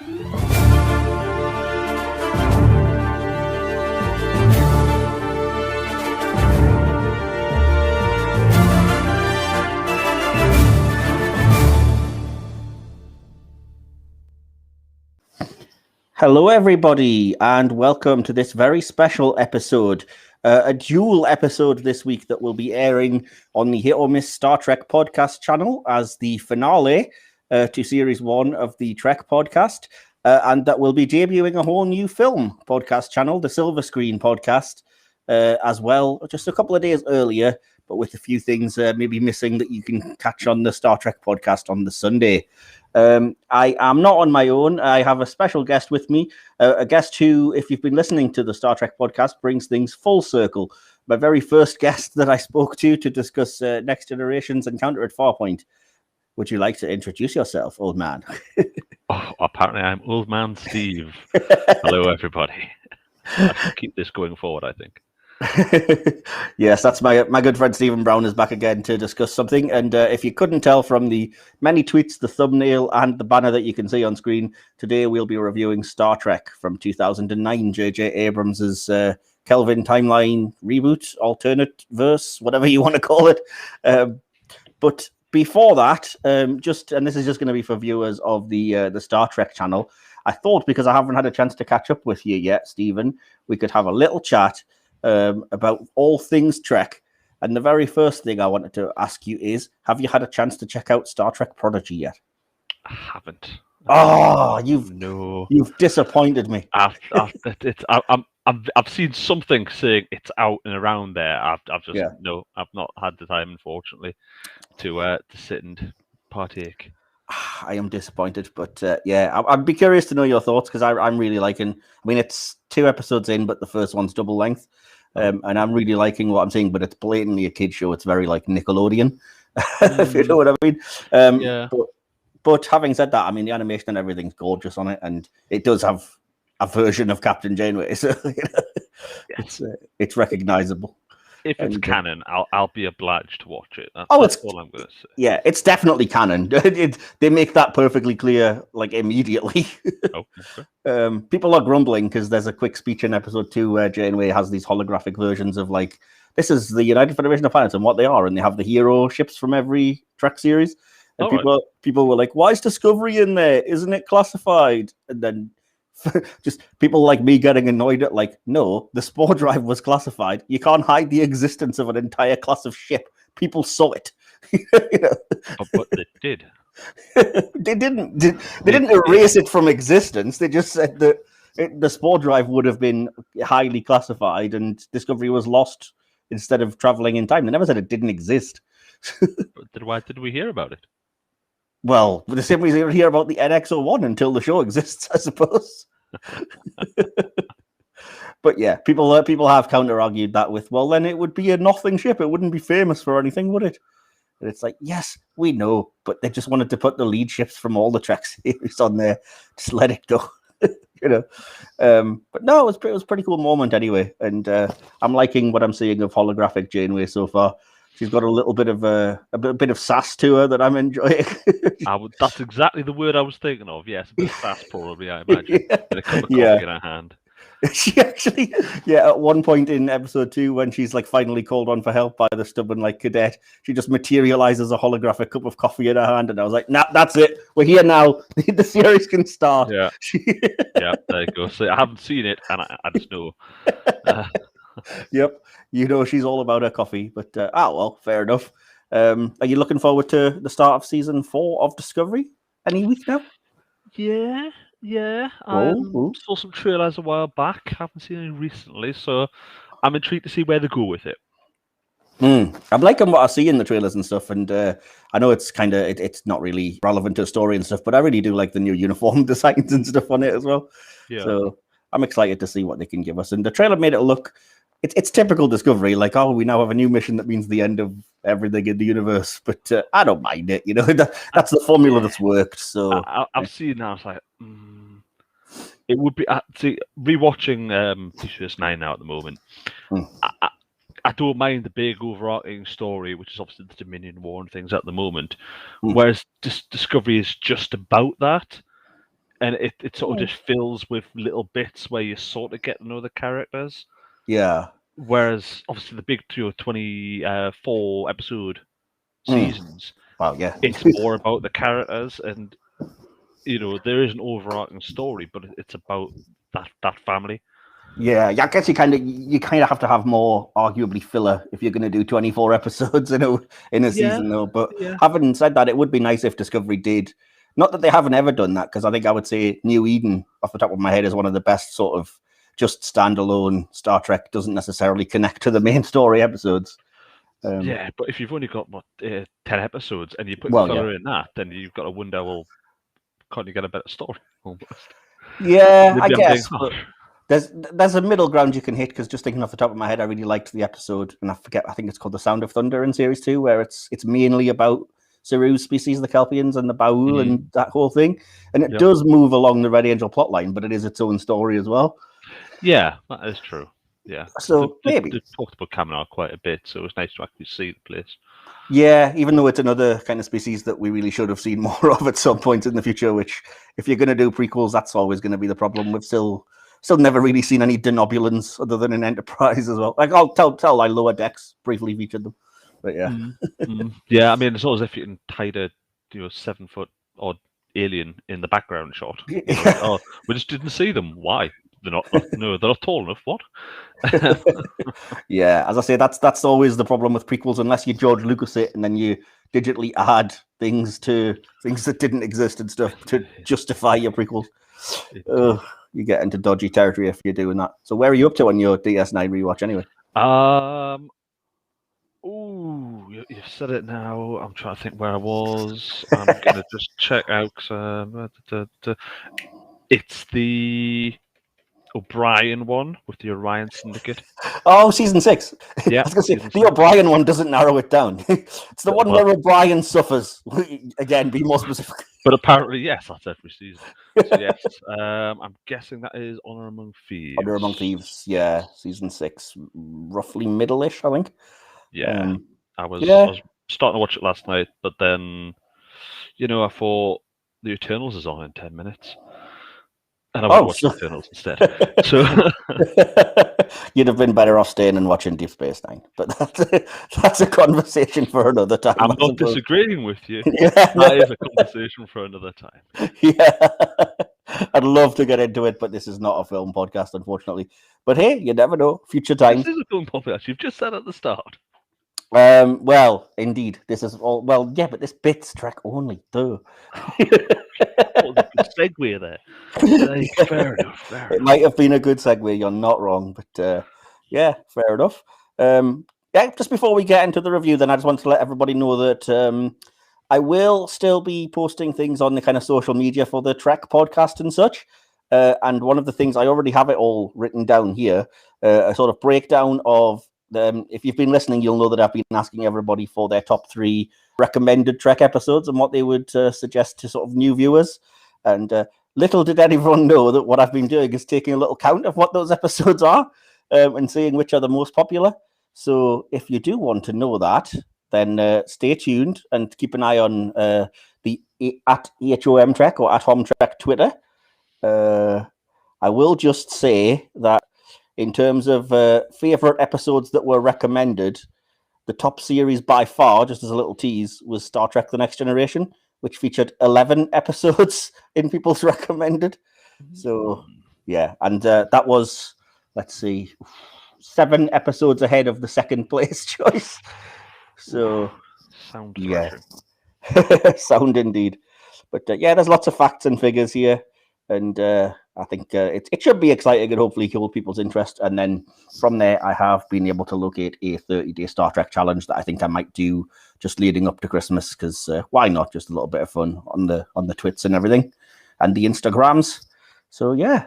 Hello, everybody, and welcome to this very special episode, a dual episode this week that will be airing on the Hit or Miss Star Trek podcast channel as the finale to Series 1 of the Trek podcast, and that will be debuting a whole new film podcast channel, the Silver Screen podcast, as well, just a couple of days earlier, but with a few things maybe missing that you can catch on the Star Trek podcast on the Sunday. I am not on my own. I have a special guest with me, a guest who, if you've been listening to the Star Trek podcast, brings things full circle. My very first guest that I spoke to discuss Next Generation's Encounter at Farpoint. Would you like to introduce yourself, old man? Oh, apparently I'm old man Steve. Hello, everybody. I should keep this going forward, I think. Yes, that's my good friend Stephen Brown is back again to discuss something. And if you couldn't tell from the many tweets, the thumbnail, and the banner that you can see on screen, today we'll be reviewing Star Trek from 2009, J.J. Abrams' Kelvin Timeline reboot, alternate verse, whatever you want to call it. But before that, and this is just going to be for viewers of the Star Trek channel, I thought, because I haven't had a chance to catch up with you yet, Stephen, we could have a little chat about all things Trek. And the very first thing I wanted to ask you is, have you had a chance to check out Star Trek Prodigy yet? I haven't. Oh, you've disappointed me. I've seen something saying it's out and around there. I've not had the time, unfortunately, to sit and partake. I am disappointed, but I'd be curious to know your thoughts, because I'm really liking. I mean, it's 2 episodes in, but the first one's double length, and I'm really liking what I'm seeing. But it's blatantly a kid show. It's very like Nickelodeon, if you know what I mean. But having said that, I mean, the animation and everything's gorgeous on it, and it does have a version of Captain Janeway, so it's recognizable. If it's canon, I'll be obliged to watch it. That's all I'm going to say. Yeah, it's definitely canon. They make that perfectly clear, like, immediately. Oh, okay. People are grumbling because there's a quick speech in episode 2 where Janeway has these holographic versions of, like, this is the United Federation of Planets and what they are, and they have the hero ships from every Trek series. And people were like, why is Discovery in there? Isn't it classified? And then just people like me getting annoyed at, like, no, the Spore Drive was classified. You can't hide the existence of an entire class of ship. People saw it. But they did. They didn't erase it from existence. They just said that the Spore Drive would have been highly classified and Discovery was lost instead of traveling in time. They never said it didn't exist. But why did we hear about it? Well, the same reason we hear about the NX-01 until the show exists, I suppose. But yeah, people have counter-argued that with, well, then it would be a nothing ship. It wouldn't be famous for anything, would it? And it's like, yes, we know, but they just wanted to put the lead ships from all the Trek series on there. Just let it go, But no, it was a pretty cool moment anyway, and I'm liking what I'm seeing of holographic Janeway so far. She's got a little bit of a bit of sass to her that I'm enjoying. That's exactly the word I was thinking of. Yes, a bit of sass, probably, I imagine. With a cup of coffee in her hand. She actually, at one point in episode 2, when she's like finally called on for help by the stubborn like cadet, she just materializes a holographic cup of coffee in her hand, and I was like, nah, that's it. We're here now. The series can start. Yeah, yeah, there you go. So I haven't seen it, and I just know. Yep, she's all about her coffee, but well, fair enough. Are you looking forward to the start of season 4 of Discovery any week now? Yeah. I saw some trailers a while back. Haven't seen any recently, so I'm intrigued to see where they go with it. I'm liking what I see in the trailers and stuff, and I know it's kind of it's not really relevant to the story and stuff, but I really do like the new uniform designs and stuff on it as well. Yeah. So I'm excited to see what they can give us. And the trailer made it look. It's typical Discovery, like, oh, we now have a new mission that means the end of everything in the universe. But I don't mind it, that's the formula that's worked. So I've seen now. It's like it would be rewatching Deep Space Nine now at the moment. I don't mind the big overarching story, which is obviously the Dominion War and things at the moment. Whereas Discovery is just about that. and it sort of just fills with little bits where you sort of get to know the characters. Yeah. Whereas obviously the big 24 episode seasons, Well, yeah. it's more about the characters, and there is an overarching story, but it's about that family. Yeah, I guess you kind of have to have more arguably filler if you're going to do 24 episodes in a season, though. But having said that, it would be nice if Discovery did. Not that they haven't ever done that, because I think I would say New Eden, off the top of my head, is one of the best sort of just standalone Star Trek. Doesn't necessarily connect to the main story episodes. Yeah, but if you've only got 10 episodes and you put filler in that, then you've got to wonder, well, can't you get a better story? Almost. Yeah, I guess. But there's a middle ground you can hit, because just thinking off the top of my head, I really liked the episode, and I think it's called The Sound of Thunder in Series 2, where it's mainly about Saru's species, the Kelpians, and the Ba'ul, and that whole thing. And it does move along the Red Angel plotline, but it is its own story as well. Yeah, that is true. Yeah. So maybe they talked about Kaminar quite a bit, so it was nice to actually see the place. Yeah, even though it's another kind of species that we really should have seen more of at some point in the future, which if you're going to do prequels, that's always going to be the problem. We've still never really seen any denobulans other than in Enterprise as well. Like, I'll tell I Lower Decks briefly featured them. But yeah. Yeah, I mean, it's always if you can hide a 7 foot odd alien in the background shot. Oh, we just didn't see them. Why? They're not tall enough. What? Yeah, as I say, that's always the problem with prequels, unless you George Lucas it and then you digitally add things that didn't exist and stuff to justify your prequels. You get into dodgy territory if you're doing that. So where are you up to on your DS9 rewatch anyway? You've said it now. I'm trying to think where I was. I'm gonna just check out. It's the O'Brien one with the Orion Syndicate. Oh, season 6. Yeah, I was going to say, the O'Brien one doesn't narrow it down. It's the one where O'Brien suffers. Again, be more specific. But apparently, yes, that's every season. So yes, I'm guessing that is Honor Among Thieves. Honor Among Thieves, yeah, season 6, roughly middle-ish, I think. Yeah, I was starting to watch it last night, but then, I thought the Eternals is on in 10 minutes. And I would watch Eternals instead. So you'd have been better off staying and watching Deep Space Nine. But that's a conversation for another time. I'm not disagreeing with you. That is a conversation for another time. Yeah. I'd love to get into it, but this is not a film podcast, unfortunately. But hey, you never know. Future times. This is a film podcast. You've just said at the start. Well, indeed, this is all. Well, yeah, but this bit's track only. Duh. Good segue there. Fair enough. It might have been a good segue. You're not wrong, but yeah, fair enough. Yeah, just before we get into the review, then I just want to let everybody know that I will still be posting things on the kind of social media for the Trek podcast and such. And one of the things, I already have it all written down here, a sort of breakdown of if you've been listening, you'll know that I've been asking everybody for their top 3 recommended Trek episodes and what they would suggest to sort of new viewers. And little did anyone know that what I've been doing is taking a little count of what those episodes are and seeing which are the most popular. So if you do want to know that, then stay tuned and keep an eye on the at HoM Trek or at HoM Trek Twitter. I will just say that in terms of favorite episodes that were recommended, the top series by far, just as a little tease, was Star Trek The Next Generation, which featured 11 episodes in people's recommended. So, yeah, and that was, let's see, 7 episodes ahead of the second place choice. So, sound sound indeed. But yeah, there's lots of facts and figures here. And I think it should be exciting and hopefully hold people's interest. And then from there, I have been able to locate a 30-day Star Trek challenge that I think I might do just leading up to Christmas, because why not? Just a little bit of fun on the twits and everything and the Instagrams. So yeah,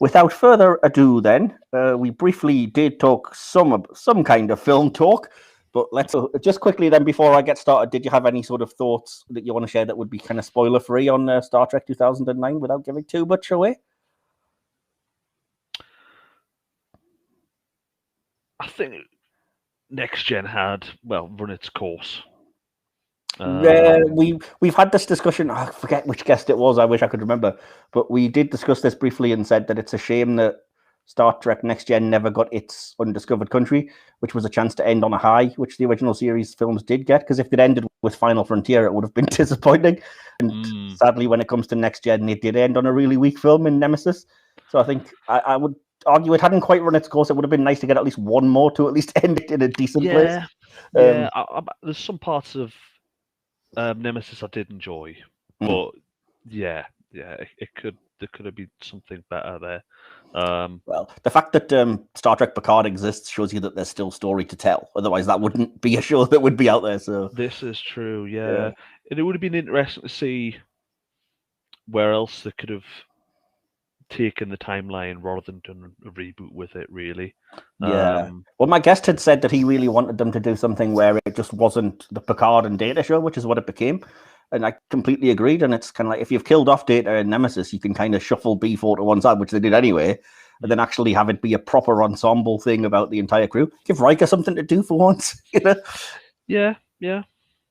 without further ado, then we briefly did talk some kind of film talk. But let's just quickly then, before I get started, did you have any sort of thoughts that you want to share that would be kind of spoiler free on Star Trek 2009 without giving too much away? I think Next Gen had run its course. Yeah, we've had this discussion. I forget which guest it was. I wish I could remember, but we did discuss this briefly and said that it's a shame that Star Trek Next Gen never got its undiscovered country, which was a chance to end on a high, which the original series films did get. Because if they'd ended with Final Frontier, it would have been disappointing. And sadly, when it comes to Next Gen, it did end on a really weak film in Nemesis. So I think I would argue it hadn't quite run its course. It would have been nice to get at least one more to at least end it in a decent place. Yeah, there's some parts of Nemesis I did enjoy, but yeah, there could have been something better there. Well, the fact that Star Trek Picard exists shows you that there's still story to tell. Otherwise, that wouldn't be a show that would be out there. So this is true, yeah. And it would have been interesting to see where else they could have taken the timeline rather than done a reboot with it, really. Yeah. Well, my guest had said that he really wanted them to do something where it just wasn't the Picard and Data show, which is what it became. And I completely agreed. And it's kind of like, if you've killed off Data and Nemesis, you can kind of shuffle B4 to one side, which they did anyway, and then actually have it be a proper ensemble thing about the entire crew. Give Riker something to do for once, you know? Yeah. It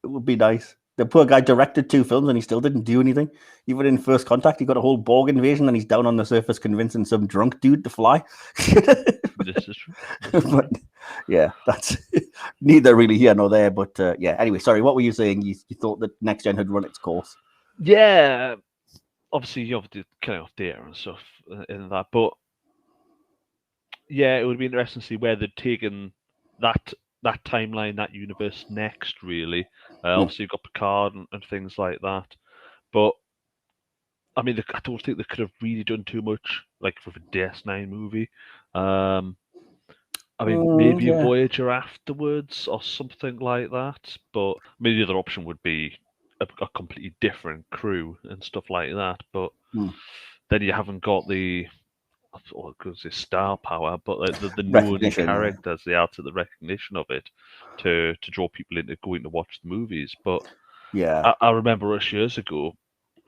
would be nice. The poor guy directed 2 films and he still didn't do anything. Even in First Contact, he got a whole Borg invasion and he's down on the surface convincing some drunk dude to fly. This is true. But yeah, that's neither really here nor there. But yeah, anyway, sorry, what were you saying? You thought that Next Gen had run its course? Yeah, obviously you have to kind of Data and stuff in that, but yeah, it would be interesting to see where they'd taken that timeline, that universe next, really. Obviously, you've got Picard and things like that. But, I mean, I don't think they could have really done too much, like, for a DS9 movie. I mean, maybe a Voyager afterwards or something like that. But maybe the other option would be a completely different crew and stuff like that. But then you haven't got the... because it's star power, but the known characters, the art of the recognition of it, to draw people into going to watch the movies. But yeah, I remember us years ago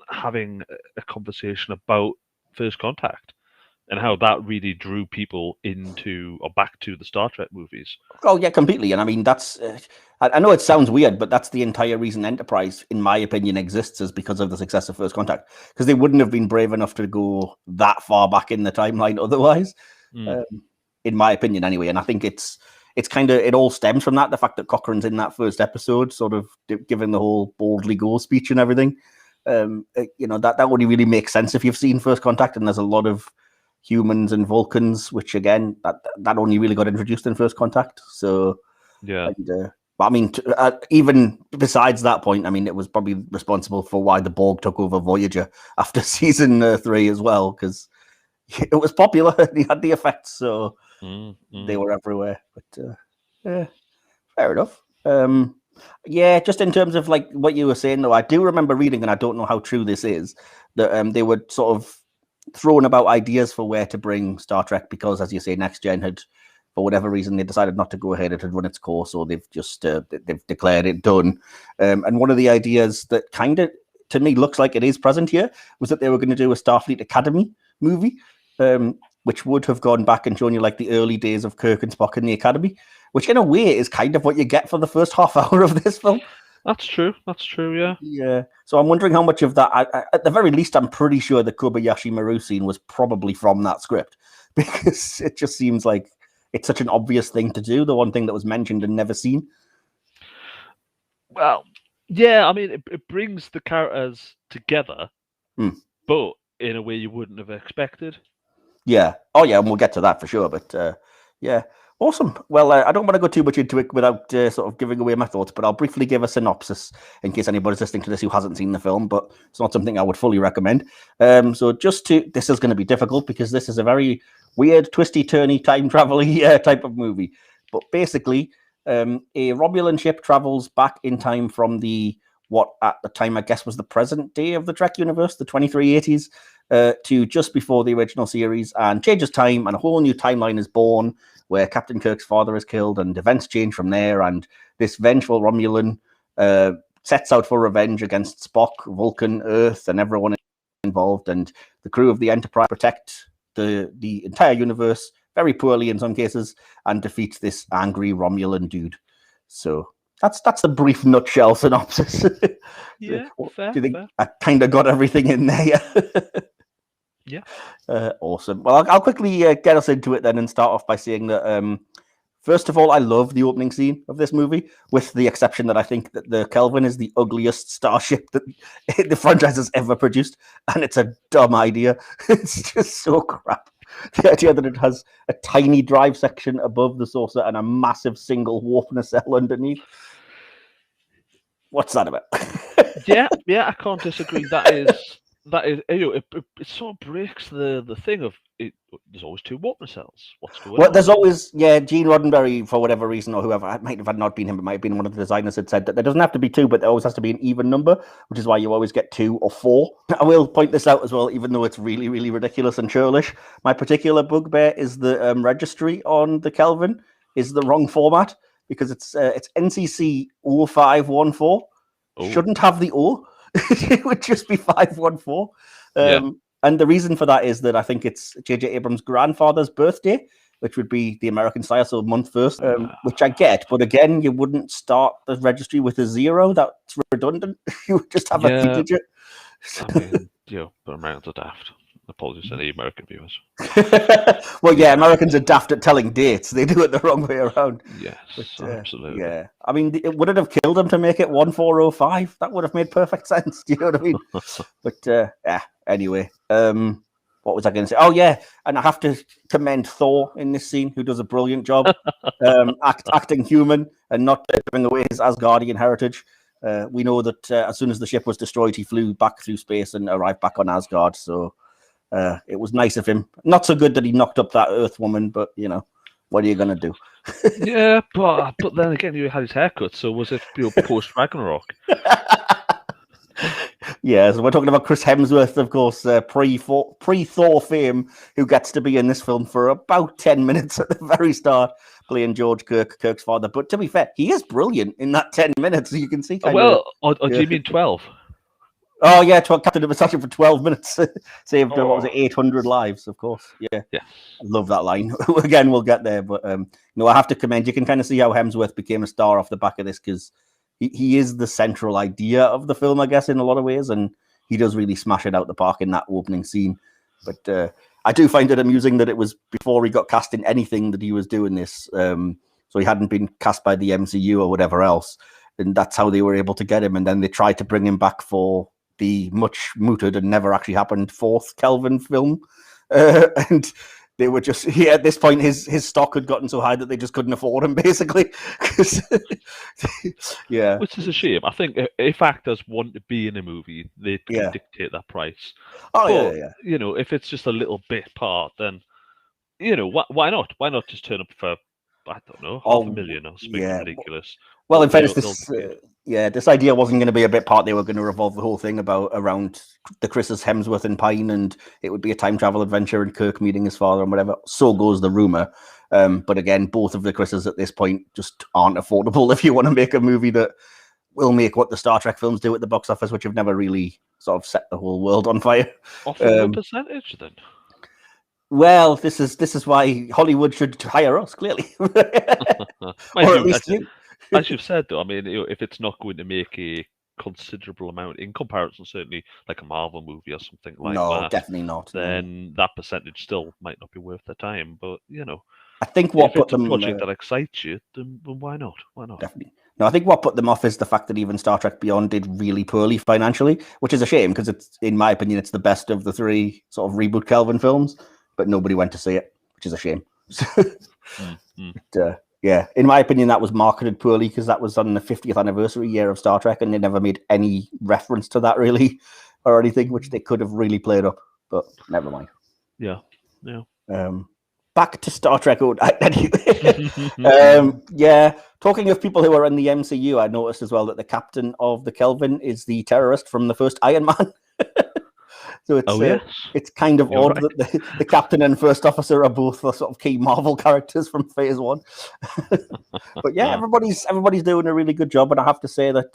having a conversation about First Contact and how that really drew people into or back to the Star Trek movies. Oh yeah, completely. And I mean, that's I know it sounds weird, but that's the entire reason Enterprise, in my opinion, exists, is because of the success of First Contact. Because they wouldn't have been brave enough to go that far back in the timeline otherwise, in my opinion, anyway. And I think it's kind of, it all stems from that. The fact that Cochrane's in that first episode, sort of giving the whole boldly go speech and everything. You know, that only really makes sense if you've seen First Contact, and there's a lot of humans and Vulcans, which again, that only really got introduced in First Contact. So yeah. And, I mean, even besides that point, I mean, it was probably responsible for why the Borg took over Voyager after season 3 as well, because it was popular and he had the effects, so they were everywhere. But yeah, fair enough. Yeah, just in terms of like what you were saying, though, I do remember reading, and I don't know how true this is, that they were sort of throwing about ideas for where to bring Star Trek, because, as you say, Next Gen had, for whatever reason, they decided not to go ahead. It had run its course, or they've just they've declared it done. And one of the ideas that kind of, to me, looks like it is present here was that they were going to do a Starfleet Academy movie, which would have gone back and shown you like the early days of Kirk and Spock in the Academy, which in a way is kind of what you get for the first half hour of this film. That's true. Yeah. Yeah. So I'm wondering how much of that, at the very least, I'm pretty sure the Kobayashi Maru scene was probably from that script, because it just seems like it's such an obvious thing to do. The one thing that was mentioned and never seen. Well, yeah. I mean, it brings the characters together, but in a way you wouldn't have expected. Yeah. Oh, yeah. And we'll get to that for sure. But yeah. Awesome. Well, I don't want to go too much into it without sort of giving away my thoughts, but I'll briefly give a synopsis in case anybody's listening to this who hasn't seen the film, but it's not something I would fully recommend. So this is going to be difficult because this is a very weird, twisty-turny, time travel-y type of movie. But basically, a Romulan ship travels back in time from what at the time I guess was the present day of the Trek universe, the 2380s, to just before the original series, and changes time, and a whole new timeline is born, where Captain Kirk's father is killed, and events change from there, and this vengeful Romulan sets out for revenge against Spock, Vulcan, Earth, and everyone involved, and the crew of the Enterprise protect the entire universe, very poorly in some cases, and defeat this angry Romulan dude. So that's the brief nutshell synopsis. Yeah, fair, do you think fair. I kind of got everything in there? Yeah. Awesome. Well, I'll quickly get us into it then and start off by saying that, first of all, I love the opening scene of this movie, with the exception that I think that the Kelvin is the ugliest starship that the franchise has ever produced, and it's a dumb idea. It's just so crap. The idea that it has a tiny drive section above the saucer and a massive single warp nacelle underneath. What's that about? Yeah, I can't disagree. That is, it sort of breaks the thing of it. There's always two warp nacelles. What's going on? Well, there's always, Gene Roddenberry, for whatever reason, or whoever, it might have not been him, it might have been one of the designers, had said that there doesn't have to be two, but there always has to be an even number, which is why you always get 2 or 4. I will point this out as well, even though it's really, really ridiculous and churlish. My particular bugbear is the registry on the Kelvin is the wrong format, because it's NCC 0514. Shouldn't have the O. It would just be 514. And the reason for that is that I think it's J.J. Abrams' grandfather's birthday, which would be the American style, so month first, which I get. But again, you wouldn't start the registry with a 0. That's redundant. You would just have a 3 digit. I mean, but Americans are daft. Apologies to any American viewers. Well, Americans are daft at telling dates. They do it the wrong way around. Yes, absolutely. Yeah, I mean, would it have killed him to make it 1405? That would have made perfect sense. Do you know what I mean? But anyway, what was I going to say? Oh yeah, and I have to commend Thor in this scene, who does a brilliant job, acting human and not giving away his Asgardian heritage. We know that as soon as the ship was destroyed, he flew back through space and arrived back on Asgard. So. It was nice of him. Not so good that he knocked up that Earth woman, but what are you gonna do? Yeah, but then again, you had his haircut, so was it post Ragnarok? Yeah, so we're talking about Chris Hemsworth, of course, pre-Thor fame, who gets to be in this film for about 10 minutes at the very start, playing George Kirk's father. But to be fair, he is brilliant in that 10 minutes. You can see. Do you mean 12? Oh yeah, Captain Pike for 12 minutes saved what was it, 800 lives, of course. Yeah. I love that line. Again, we'll get there, but I have to commend. You can kind of see how Hemsworth became a star off the back of this, because he is the central idea of the film, I guess, in a lot of ways, and he does really smash it out the park in that opening scene. But I do find it amusing that it was before he got cast in anything that he was doing this, so he hadn't been cast by the MCU or whatever else, and that's how they were able to get him. And then they tried to bring him back for the much mooted and never actually happened 4th Kelvin film, and they were just at this point his stock had gotten so high that they just couldn't afford him, basically. Which is a shame. I think if actors want to be in a movie, they can dictate that price. If it's just a little bit part, then why not? Why not just turn up for, I don't know, $500,000 or something ridiculous? Well, in fairness, this idea wasn't going to be a bit part. They were going to revolve the whole thing around the Chris's Hemsworth and Pine, and it would be a time travel adventure and Kirk meeting his father and whatever. So goes the rumor. But again, both of the Chris's at this point just aren't affordable if you want to make a movie that will make what the Star Trek films do at the box office, which have never really sort of set the whole world on fire. Offer a percentage then. Well, this is why Hollywood should hire us, clearly. Or at least you. As you've said, though, I mean, if it's not going to make a considerable amount in comparison, certainly like a Marvel movie or something like that. No, definitely not. Then that percentage still might not be worth the time. But I think what if it's a project that excites you, then why not? Why not? Definitely. No, I think what put them off is the fact that even Star Trek Beyond did really poorly financially, which is a shame, because it's, in my opinion, it's the best of the 3 sort of reboot Kelvin films, but nobody went to see it, which is a shame. But, in my opinion, that was marketed poorly, because that was on the 50th anniversary year of Star Trek, and they never made any reference to that really, or anything, which they could have really played up, but never mind. Yeah. Back to Star Trek. Talking of people who are in the MCU, I noticed as well that the captain of the Kelvin is the terrorist from the first Iron Man. So it's kind of odd that the captain and first officer are both the sort of key Marvel characters from Phase 1. But everybody's doing a really good job, and I have to say that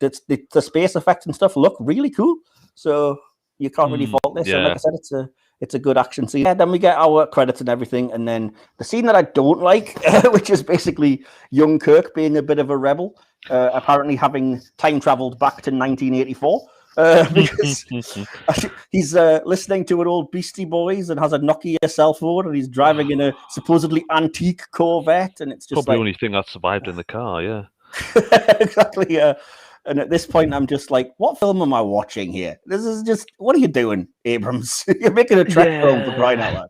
the space effects and stuff look really cool. So you can't really fault this. And like I said, it's a good action scene. Yeah, then we get our credits and everything, and then the scene that I don't like, which is basically young Kirk being a bit of a rebel, apparently having time traveled back to 1984. Because he's listening to an old Beastie Boys and has a Nokia cell phone, and he's driving in a supposedly antique Corvette, and it's just probably the only thing that survived in the car. Yeah, exactly. Yeah. And at this point, I'm just like, what film am I watching here? This is just, what are you doing, Abrams? You're making a Trek film for crying out loud.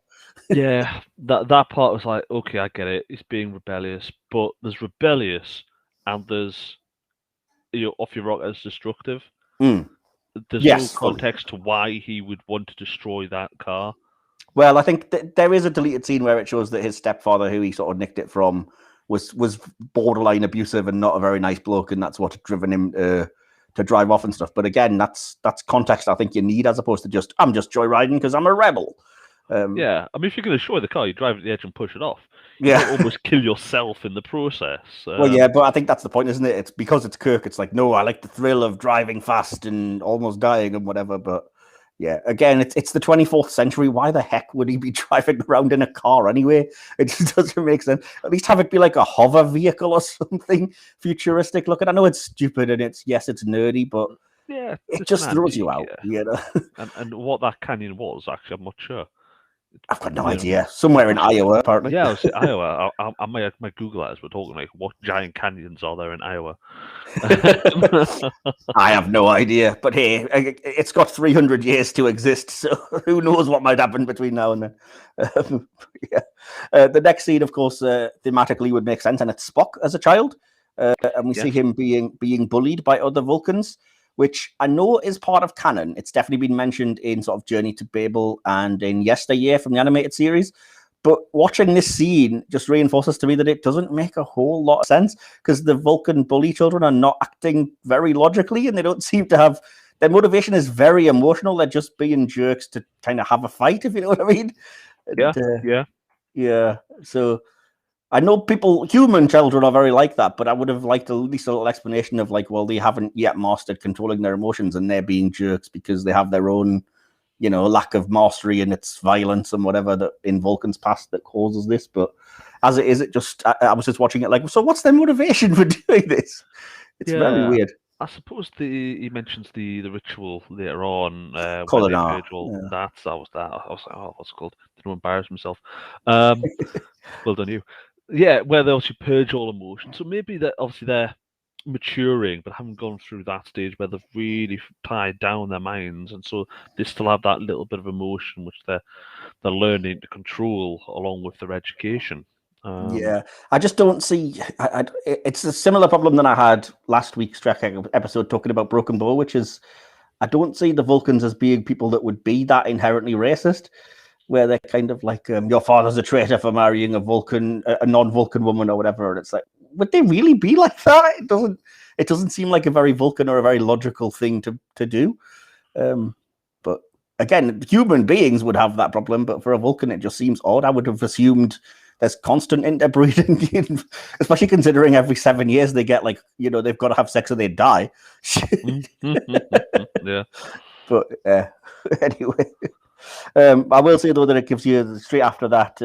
Yeah, that part was like, okay, I get it. It's being rebellious, but there's rebellious, and there's off your rock as destructive. There's no context to why he would want to destroy that car. Well, I think there is a deleted scene where it shows that his stepfather, who he sort of nicked it from, was borderline abusive and not a very nice bloke, and that's what had driven him to drive off and stuff. But again, that's context I think you need, as opposed to just, I'm just joyriding because I'm a rebel. Yeah, I mean, if you're going to destroy the car, you drive at the edge and push it off. You don't almost kill yourself in the process. Well, yeah, but I think that's the point, isn't it? It's because it's Kirk. It's like, no, I like the thrill of driving fast and almost dying and whatever. But yeah, again, it's the 24th century. Why the heck would he be driving around in a car anyway? It just doesn't make sense. At least have it be like a hover vehicle or something futuristic looking. I know it's stupid and it's nerdy, but yeah, it just throws you out. Yeah. You know? and what that canyon was, actually, I'm not sure. I've got no idea. Somewhere in Iowa, apparently. Yeah, I was Iowa. I might Google that as we're talking. Like, what giant canyons are there in Iowa? I have no idea. But hey, it's got 300 years to exist, so who knows what might happen between now and then. The next scene, of course, thematically would make sense, and it's Spock as a child, and we see him being bullied by other Vulcans, which I know is part of canon. It's definitely been mentioned in sort of Journey to Babel and in Yesteryear from the animated series. But watching this scene just reinforces to me that it doesn't make a whole lot of sense, because the Vulcan bully children are not acting very logically, and they don't seem to have... Their motivation is very emotional. They're just being jerks to kind of have a fight, if you know what I mean. Yeah. So... I know human children are very like that, but I would have liked at least a little explanation of like, well, they haven't yet mastered controlling their emotions and they're being jerks because they have their own, lack of mastery and it's violence and whatever that in Vulcan's past that causes this. But as it is, I was just watching it like, so what's their motivation for doing this? It's very weird. I suppose he mentions the ritual later on. That was that. I was like, oh, what's it called? Didn't embarrass himself. Well done, you. Yeah, where they obviously purge all emotion. So maybe they're maturing, but haven't gone through that stage where they've really tied down their minds, and so they still have that little bit of emotion which they're learning to control along with their education. I just don't see. It's a similar problem that I had last week's Trek episode talking about Broken Bow, which is I don't see the Vulcans as being people that would be that inherently racist, where they're kind of like, your father's a traitor for marrying a non-Vulcan woman or whatever. And it's like, would they really be like that? It doesn't seem like a very Vulcan or a very logical thing to do. But again, human beings would have that problem, but for a Vulcan, it just seems odd. I would have assumed there's constant interbreeding, especially considering every 7 years they get they've got to have sex or they die. Yeah. But anyway. I will say, though, that it gives you, straight after that,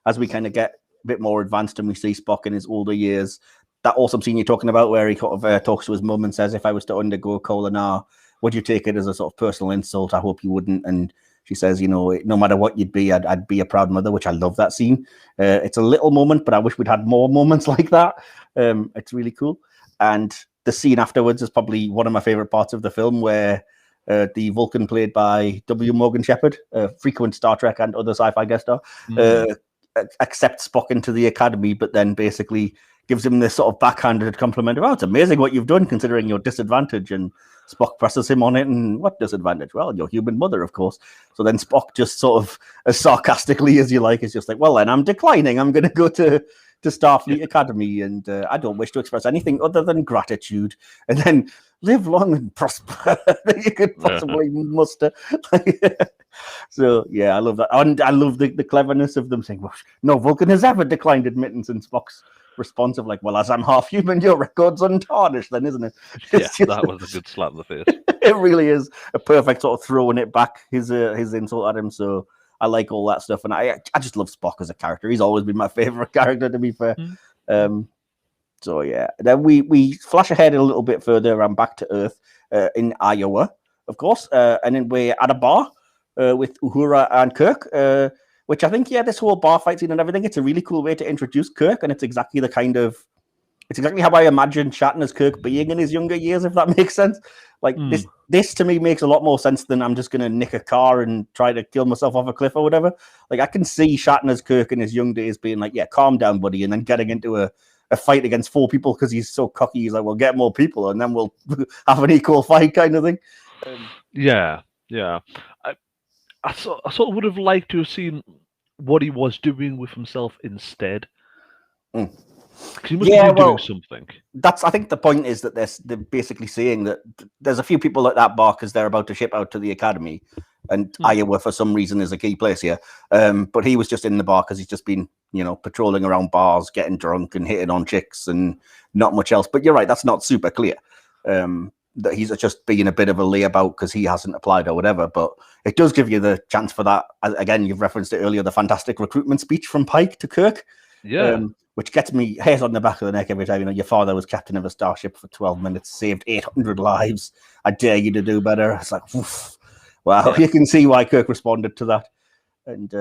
as we kind of get a bit more advanced and we see Spock in his older years, that awesome scene you're talking about where he sort of talks to his mum and says, if I was to undergo Kolinar, would you take it as a sort of personal insult? I hope you wouldn't. And she says, no matter what you'd be, I'd be a proud mother, which I love that scene. It's a little moment, but I wish we'd had more moments like that. It's really cool. And the scene afterwards is probably one of my favorite parts of the film, where the Vulcan played by W. Morgan Shepherd, frequent Star Trek and other sci-fi guest star, accepts Spock into the academy, but then basically gives him this sort of backhanded compliment of, it's amazing what you've done considering your disadvantage. And Spock presses him on it, and what disadvantage? Well, your human mother, of course. So then Spock just sort of, as sarcastically as you like, is just like, well, then I'm declining. I'm going to go to Starfleet Academy, and I don't wish to express anything other than gratitude. And then live long and prosper that you could possibly muster. So yeah, I love that, and I love the cleverness of them saying, well, no Vulcan has ever declined admittance in Spock's response of like, well, as I'm half human, your record's untarnished then, isn't it? That was a good slap in the face. It really is a perfect sort of throwing it back, his insult at him. So I like all that stuff. And I just love Spock as a character. He's always been my favorite character, to be fair. So yeah, then we flash ahead a little bit further and back to Earth in Iowa, of course. And then we're at a bar with Uhura and Kirk, which I think, this whole bar fight scene and everything, it's a really cool way to introduce Kirk. And it's exactly how I imagine Shatner's Kirk being in his younger years, if that makes sense. Like this to me makes a lot more sense than I'm just going to nick a car and try to kill myself off a cliff or whatever. Like I can see Shatner's Kirk in his young days being like, yeah, calm down, buddy. And then getting into a fight against 4 people because he's so cocky. He's like, we'll get more people and then we'll have an equal fight kind of thing. Yeah. I sort of would have liked to have seen what he was doing with himself instead. Because he must be doing something. I think the point is that they're basically saying that there's a few people at that bar because they're about to ship out to the academy, and Iowa for some reason is a key place here. But he was just in the bar because he's just been, patrolling around bars, getting drunk and hitting on chicks and not much else. But you're right, that's not super clear. That he's just being a bit of a layabout because he hasn't applied or whatever. But it does give you the chance for that. Again, you've referenced it earlier, the fantastic recruitment speech from Pike to Kirk. Yeah. Which gets me hairs on the back of the neck every time. Your father was captain of a starship for 12 minutes, saved 800 lives. I dare you to do better. It's like, woof. Wow, you can see why Kirk responded to that. And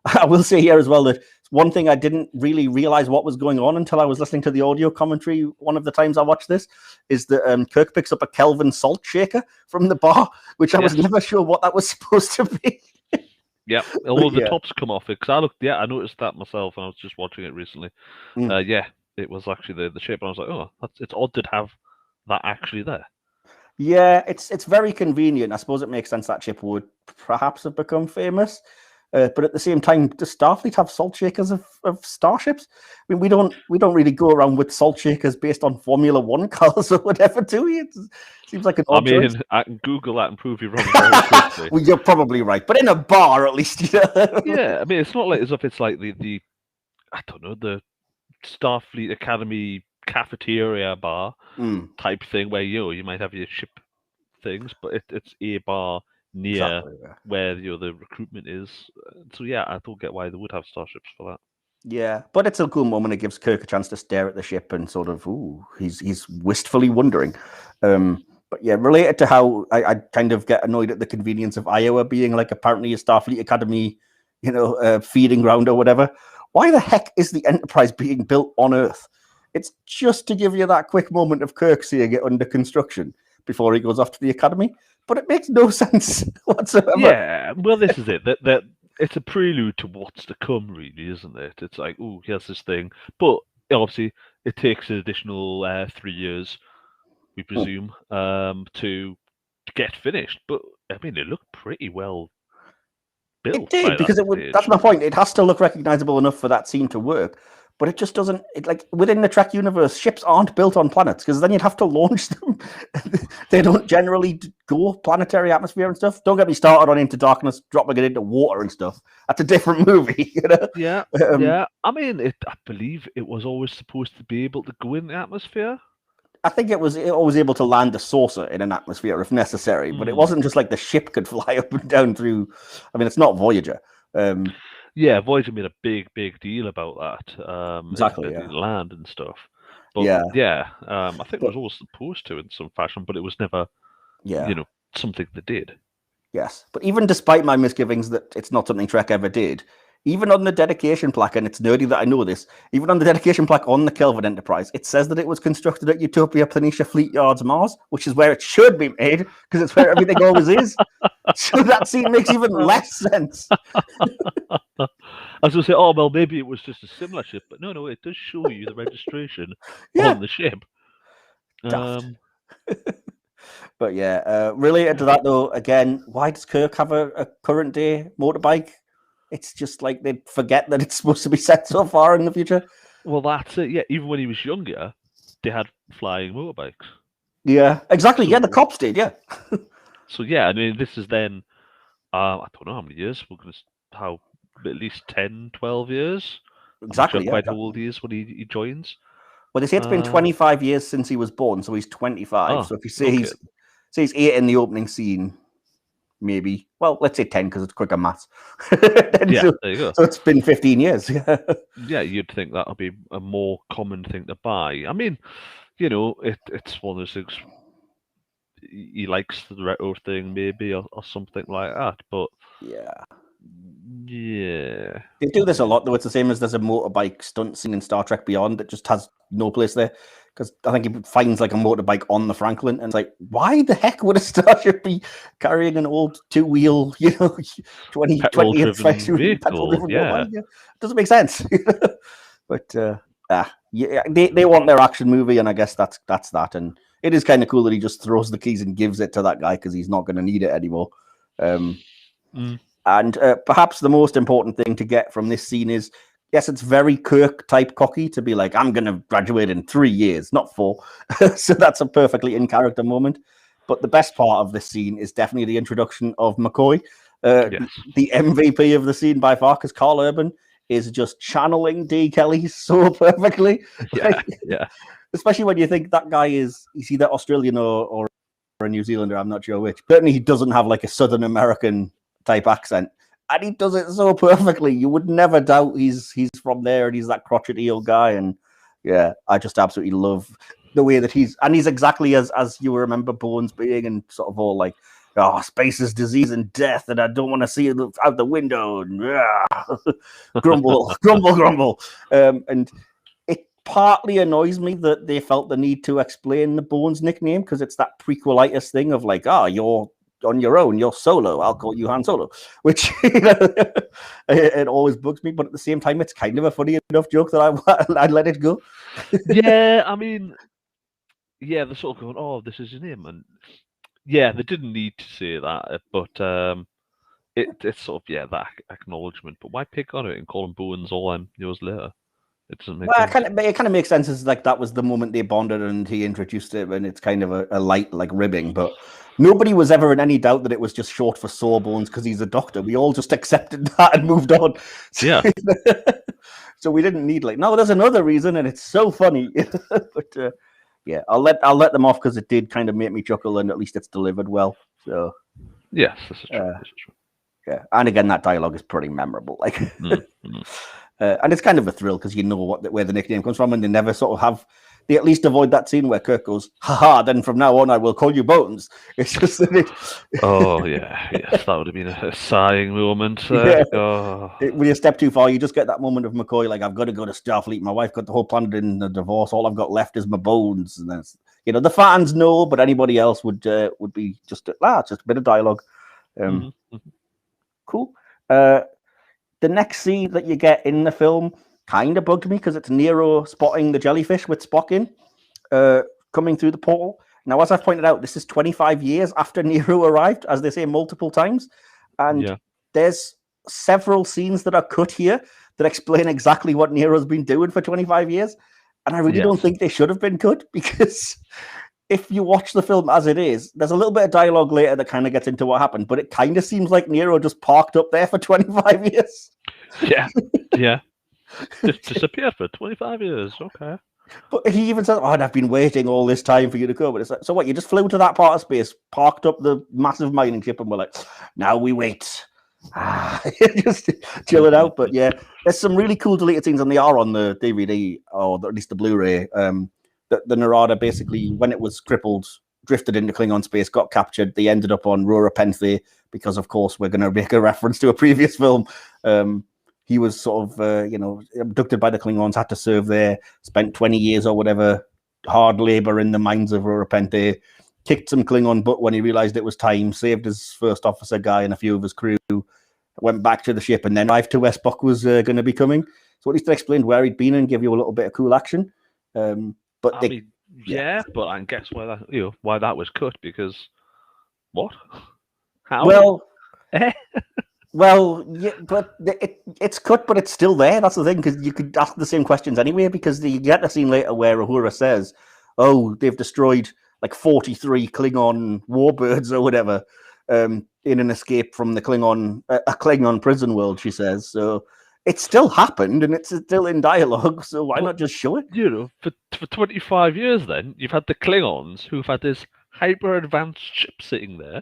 I will say here as well that one thing I didn't really realize what was going on until I was listening to the audio commentary one of the times I watched this is that Kirk picks up a Kelvin salt shaker from the bar, which I was never sure what that was supposed to be. Yeah, although the tops come off it, because I noticed that myself when I was just watching it recently. It was actually the shape, and I was like, oh, it's odd to have that actually there. Yeah, it's very convenient. I suppose it makes sense that ship would perhaps have become famous. But at the same time, does Starfleet have salt shakers of starships? I mean, we don't really go around with salt shakers based on Formula One cars or whatever, do we? It seems like an odd choice. I can Google that and prove you wrong very quickly. Well, you're probably right, but in a bar at least. Yeah, I mean, it's not like as if it's like the I don't know, the Starfleet Academy cafeteria bar type thing where you might have your ship things, but it's a bar near where the recruitment is. So I don't get why they would have starships for that. Yeah, but it's a cool moment. It gives Kirk a chance to stare at the ship and sort of, he's wistfully wondering. But yeah, related to how I kind of get annoyed at the convenience of Iowa being like apparently a Starfleet Academy, feeding ground or whatever. Why the heck is the Enterprise being built on Earth? It's just to give you that quick moment of Kirk seeing it under construction before he goes off to the Academy. But it makes no sense whatsoever. Yeah, well, this is it. That it's a prelude to what's to come, really, isn't it? It's like, here's this thing. But obviously, it takes an additional 3 years, we presume, to get finished. But, I mean, it looked pretty well built. It did, because that's my point. It has to look recognizable enough for that scene to work. But it just doesn't. Within the Trek universe, ships aren't built on planets because then you'd have to launch them. They don't generally go planetary atmosphere and stuff. Don't get me started on Into Darkness, dropping it into water and stuff. That's a different movie, Yeah, I mean, I believe it was always supposed to be able to go in the atmosphere. I think it was able to land a saucer in an atmosphere if necessary, but it wasn't just like the ship could fly up and down through. I mean, it's not Voyager. Yeah, Voyager made a big deal about that. Exactly, land and stuff. But I think it was always supposed to in some fashion, but it was never, something they did. Yes, but even despite my misgivings that it's not something Trek ever did, even on the dedication plaque, and it's nerdy that I know this, even on the dedication plaque on the Kelvin Enterprise, it says that it was constructed at Utopia Planitia Fleet Yards, Mars, which is where it should be made, because it's where everything always is. So that scene makes even less sense. I was going to say, well, maybe it was just a similar ship, but no, it does show you the registration on the ship. But related to that, though, again, why does Kirk have a current day motorbike? It's just like they forget that it's supposed to be set so far in the future. Well, that's it. Yeah, even when he was younger, they had flying motorbikes. Yeah, exactly. So, the cops did. Yeah. So I mean, this is then. I don't know how many years. We're going to at least 10, 12 years exactly. Quite how old he is when he joins. Well, they say it's been 25 years since he was born, so he's 25. Oh, so if you say he's 8 in the opening scene, maybe, well, let's say 10 because it's quicker maths. Yeah, so, there you go. So it's been 15 years. Yeah, you'd think that'll be a more common thing to buy. I mean, you know, it's one of those things. He likes the retro thing, maybe, or something like that. But yeah, they do this a lot, though. It's the same as there's a motorbike stunt scene in Star Trek Beyond that just has no place there. Because I think he finds like a motorbike on the Franklin, and it's like, why the heck would a starship be carrying an old 2-wheel, 20 petrol-driven motorbike? Yeah. It doesn't make sense. But they want their action movie, and I guess that's that. And it is kind of cool that he just throws the keys and gives it to that guy because he's not going to need it anymore. And perhaps the most important thing to get from this scene is, yes, it's very Kirk type cocky to be like, I'm going to graduate in 3 years, not 4. So that's a perfectly in character moment. But the best part of this scene is definitely the introduction of McCoy, the MVP of the scene by far, because Carl Urban is just channeling D. Kelly so perfectly. Yeah. Especially when you think that guy is either Australian or a New Zealander, I'm not sure which. Certainly he doesn't have like a Southern American type accent. And he does it so perfectly. You would never doubt he's from there and he's that crotchety old guy. And yeah, I just absolutely love the way that he's exactly as you remember Bones being, and sort of all like, oh, space is disease and death, and I don't want to see it out the window. And, grumble, grumble. And it partly annoys me that they felt the need to explain the Bones nickname, because it's that prequelitis thing of like, you're on your own, you're solo, I'll call you Han Solo, which it always bugs me, but at the same time it's kind of a funny enough joke that I'd let it go. Yeah, I mean, yeah, they're sort of going, oh, this is his name, and yeah, they didn't need to say that, but it's sort of that acknowledgement. But why pick on it and call him Bones all them years later? It doesn't make sense. It kind of makes sense. It's like that was the moment they bonded and he introduced it, and it's kind of a light like ribbing. But nobody was ever in any doubt that it was just short for Sawbones because he's a doctor. We all just accepted that and moved on. Yeah. So we didn't need no, there's another reason, and it's so funny. But yeah, I'll let them off because it did kind of make me chuckle, and at least it's delivered well. So yes, this is true. Yeah, and again, that dialogue is pretty memorable. And it's kind of a thrill because you know where the nickname comes from, and they never sort of have. They at least avoid that scene where Kirk goes, "Haha!" Then from now on, I will call you Bones. It's just that oh yeah, yes, that would have been a sighing moment. When you step too far, you just get that moment of McCoy, like, I've got to go to Starfleet. My wife got the whole planet in the divorce. All I've got left is my bones. And that's, the fans know, but anybody else would be just a bit of dialogue. Cool. The next scene that you get in the film kind of bugged me because it's Nero spotting the jellyfish with Spock in, coming through the portal. Now, as I've pointed out, this is 25 years after Nero arrived, as they say multiple times. And there's several scenes that are cut here that explain exactly what Nero's been doing for 25 years. And I really don't think they should have been cut, because if you watch the film as it is, there's a little bit of dialogue later that kind of gets into what happened, but it kind of seems like Nero just parked up there for 25 years. Yeah. Just disappeared for 25 years. Okay. But he even says, I've been waiting all this time for you to come. But it's like, so what? You just flew to that part of space, parked up the massive mining ship, and we're like, now we wait. Just chill it out. But yeah, there's some really cool deleted scenes, and they are on the DVD, or at least the Blu-ray. The Narada, basically, when it was crippled, drifted into Klingon space, got captured. They ended up on Rura Penthe because, of course, we're going to make a reference to a previous film. He was sort of, abducted by the Klingons, had to serve there, spent 20 years or whatever, hard labor in the mines of Rura Penthe, kicked some Klingon butt when he realized it was time, saved his first officer guy and a few of his crew, went back to the ship, and then arrived to where Spock was going to be coming. So at least they explained where he'd been and give you a little bit of cool action. But I guess why that was cut, because what? How? Well, yeah, but it's cut, but it's still there. That's the thing, because you could ask the same questions anyway, because you get a scene later where Uhura says, oh, they've destroyed like 43 Klingon warbirds or whatever in an escape from the Klingon prison world, she says. So it still happened and it's still in dialogue, so why not just show it? You know, for 25 years then, you've had the Klingons who've had this hyper-advanced ship sitting there.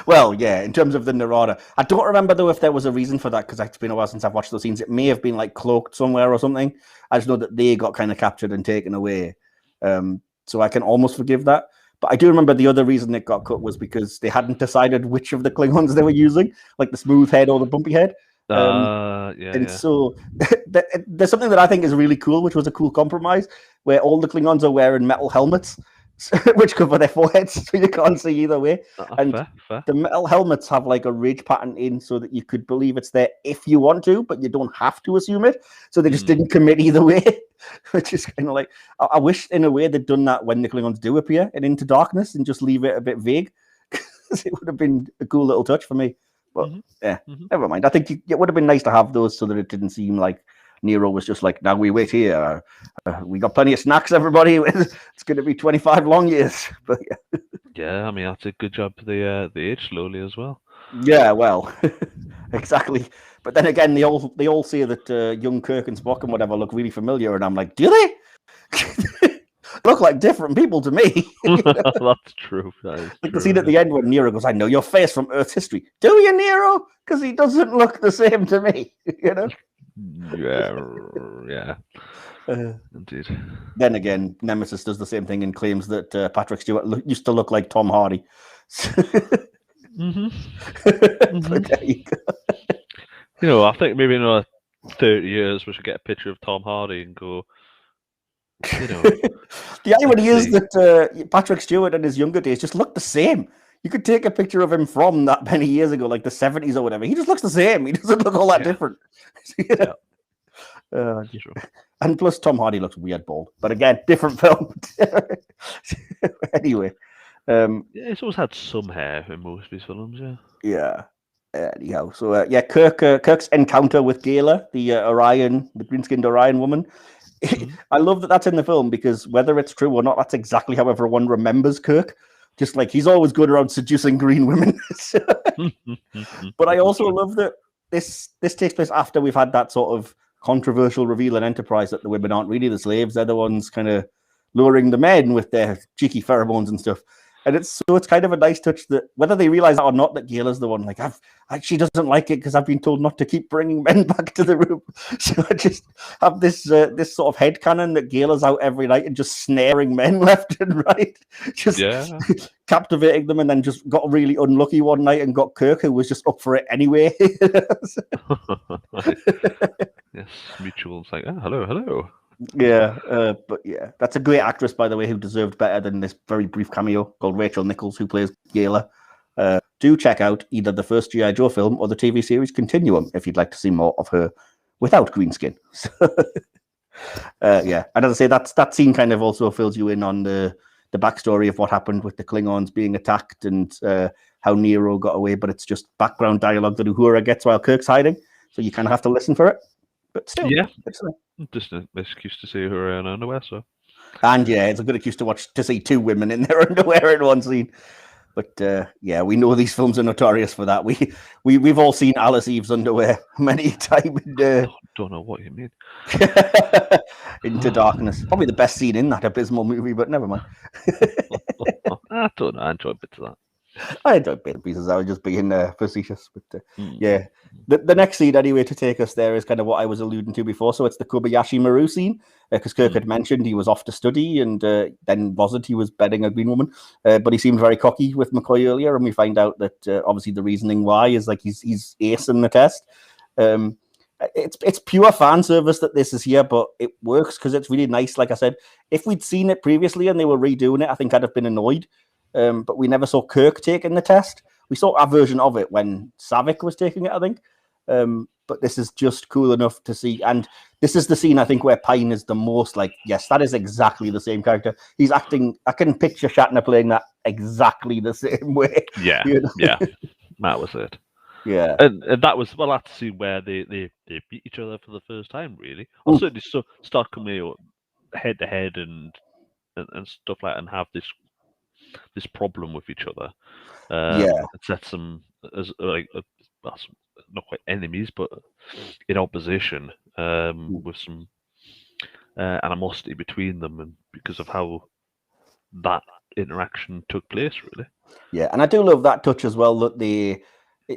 Well, yeah, in terms of the narrator. I don't remember, though, if there was a reason for that, because it's been a while since I've watched those scenes. It may have been, like, cloaked somewhere or something. I just know that they got kind of captured and taken away. So I can almost forgive that. But I do remember the other reason it got cut was because they hadn't decided which of the Klingons they were using, like the smooth head or the bumpy head. So there's something that I think is really cool, which was a cool compromise, where all the Klingons are wearing metal helmets, which cover their foreheads, so you can't see either way. Fair. The metal helmets have like a ridge pattern in, so that you could believe it's there if you want to, but you don't have to assume it. So they just didn't commit either way, which is kind of like, I wish in a way they'd done that when the Klingons do appear in Into Darkness and just leave it a bit vague, because it would have been a cool little touch for me. But never mind. I think it would have been nice to have those so that it didn't seem like Nero was just like, now we wait here. We got plenty of snacks, everybody. It's going to be 25 long years. But yeah, I mean, that's a good job for the age slowly as well. Yeah, well, exactly. But then again, they all say that young Kirk and Spock and whatever look really familiar, and I'm like, do they? Look like different people to me. That's true. Like the scene at the end when Nero goes, I know your face from Earth's history. Do you, Nero? Because he doesn't look the same to me, you know? Yeah. Indeed. Then again, Nemesis does the same thing and claims that Patrick Stewart used to look like Tom Hardy. But there you go. You know, I think maybe in another 30 years we should get a picture of Tom Hardy and go, you know. The irony is that Patrick Stewart in his younger days just looked the same. You could take a picture of him from that many years ago, like the 70s or whatever. He just looks the same. He doesn't look all that different. And plus, Tom Hardy looks weird bald. But again, different film. Anyway. He's always had some hair in most of his films, Yeah. Anyhow, so Kirk's encounter with Gala, the green-skinned Orion woman. I love that that's in the film, because whether it's true or not, that's exactly how everyone remembers Kirk. Just like he's always good around seducing green women. But I also love that this takes place after we've had that sort of controversial reveal in Enterprise that the women aren't really the slaves; they're the ones kind of luring the men with their cheeky pheromones and stuff. And it's kind of a nice touch that whether they realize that or not, that Gala's the one. Like, she doesn't like it because I've been told not to keep bringing men back to the room. So I just have this sort of headcanon that Gala's out every night and just snaring men left and right, just captivating them, and then just got really unlucky one night and got Kirk, who was just up for it anyway. Yes, mutual. It's like, hello. Yeah, but yeah, that's a great actress, by the way, who deserved better than this very brief cameo called Rachel Nichols, who plays Gala. Do check out either the first G.I. Joe film or the TV series Continuum if you'd like to see more of her without green skin. And as I say, that scene kind of also fills you in on the backstory of what happened with the Klingons being attacked and how Nero got away, but it's just background dialogue that Uhura gets while Kirk's hiding, so you kind of have to listen for it. But still, it's just an excuse to see her in underwear. So, and it's a good excuse to see two women in their underwear in one scene. But we know these films are notorious for that. We've all seen Alice Eve's underwear many times. I don't know what you mean. Into Darkness, probably the best scene in that abysmal movie, but never mind. I don't know. I enjoyed bits of that. I enjoyed bits and pieces. I was just being facetious, but the next scene anyway to take us there is kind of what I was alluding to before. So it's the Kobayashi Maru scene, because Kirk had mentioned he was off to study and then wasn't. He was bedding a green woman, but he seemed very cocky with McCoy earlier, and we find out that obviously the reasoning why is like he's acing the test. It's pure fan service that this is here, but it works because it's really nice. Like I said, if we'd seen it previously and they were redoing it, I think I'd have been annoyed. But we never saw Kirk taking the test. We saw our version of it when Savick was taking it, I think. But this is just cool enough to see. And this is the scene, I think, where Pine is the most like, yes, that is exactly the same character. He's acting, I can picture Shatner playing that exactly the same way. Yeah, you know? Yeah, that was it. Yeah. And that was, well, that's the scene where they beat each other for the first time, really. Or certainly start coming head to head and stuff like that, and have this problem with each other. It sets them as not quite enemies, but in opposition, with some animosity between them, and because of how that interaction took place, really. Yeah, and I do love that touch as well. That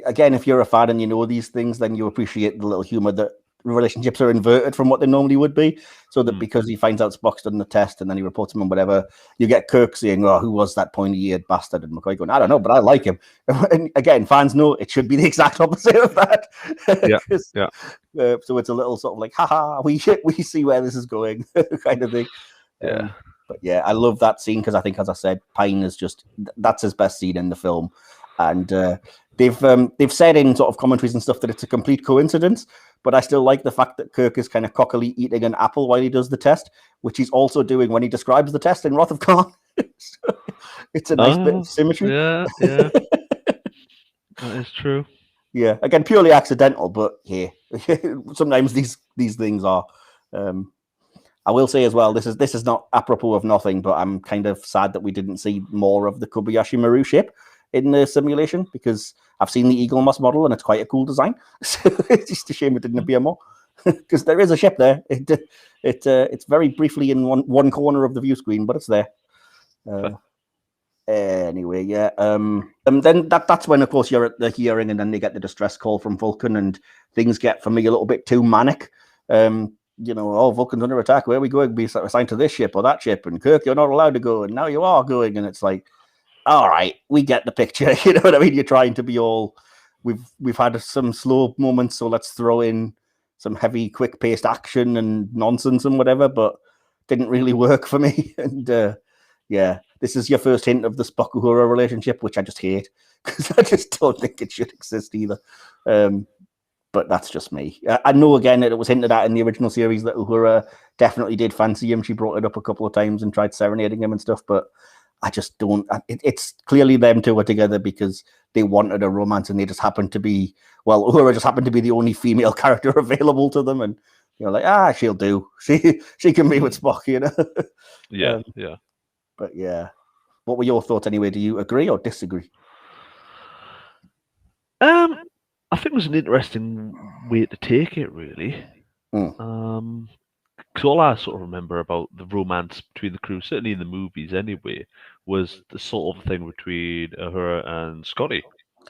again, if you're a fan and you know these things, then you appreciate the little humor that relationships are inverted from what they normally would be. So that because he finds out Spock's done the test and then he reports him and whatever, you get Kirk saying, "Oh, who was that pointy-eared bastard?" And McCoy going, "I don't know, but I like him." And again, fans know it should be the exact opposite of that. Yeah. So it's a little sort of like, haha, we see where this is going, kind of thing. Yeah. But yeah, I love that scene because I think, as I said, Pine is that's his best scene in the film, and they've said in sort of commentaries and stuff that it's a complete coincidence. But I still like the fact that Kirk is kind of cockily eating an apple while he does the test, which he's also doing when he describes the test in Wrath of Khan. So it's a nice bit of symmetry. Yeah, that is true. Yeah, again, purely accidental, but yeah, sometimes these things are. I will say as well, this is not apropos of nothing, but I'm kind of sad that we didn't see more of the Kobayashi Maru ship in the simulation, because I've seen the Eagle Moss model and it's quite a cool design. So it's just a shame it didn't appear more, because there is a ship there. It's very briefly in one corner of the view screen, but it's there. Anyway, yeah. And then that's when, of course, you're at the hearing, and then they get the distress call from Vulcan, and things get for me a little bit too manic. Vulcan's under attack. Where are we going? Be assigned to this ship or that ship, and Kirk, you're not allowed to go, and now you are going, and it's like, all right, we get the picture. You know what I mean? You're trying to be all. We've had some slow moments, so let's throw in some heavy, quick-paced action and nonsense and whatever, but didn't really work for me. And yeah, this is your first hint of the Spock Uhura relationship, which I just hate, because I just don't think it should exist either. But that's just me. I know, again, that it was hinted at in the original series that Uhura definitely did fancy him. She brought it up a couple of times and tried serenading him and stuff, but I just don't. It's clearly them two were together because they wanted a romance, and they just happened to be, Uhura just happened to be the only female character available to them, and you're like, she'll do. She can be with Spock, you know? Yeah, But yeah. What were your thoughts anyway? Do you agree or disagree? I think it was an interesting way to take it, really. Because all I sort of remember about the romance between the crew, certainly in the movies anyway, was the sort of thing between her and Scotty.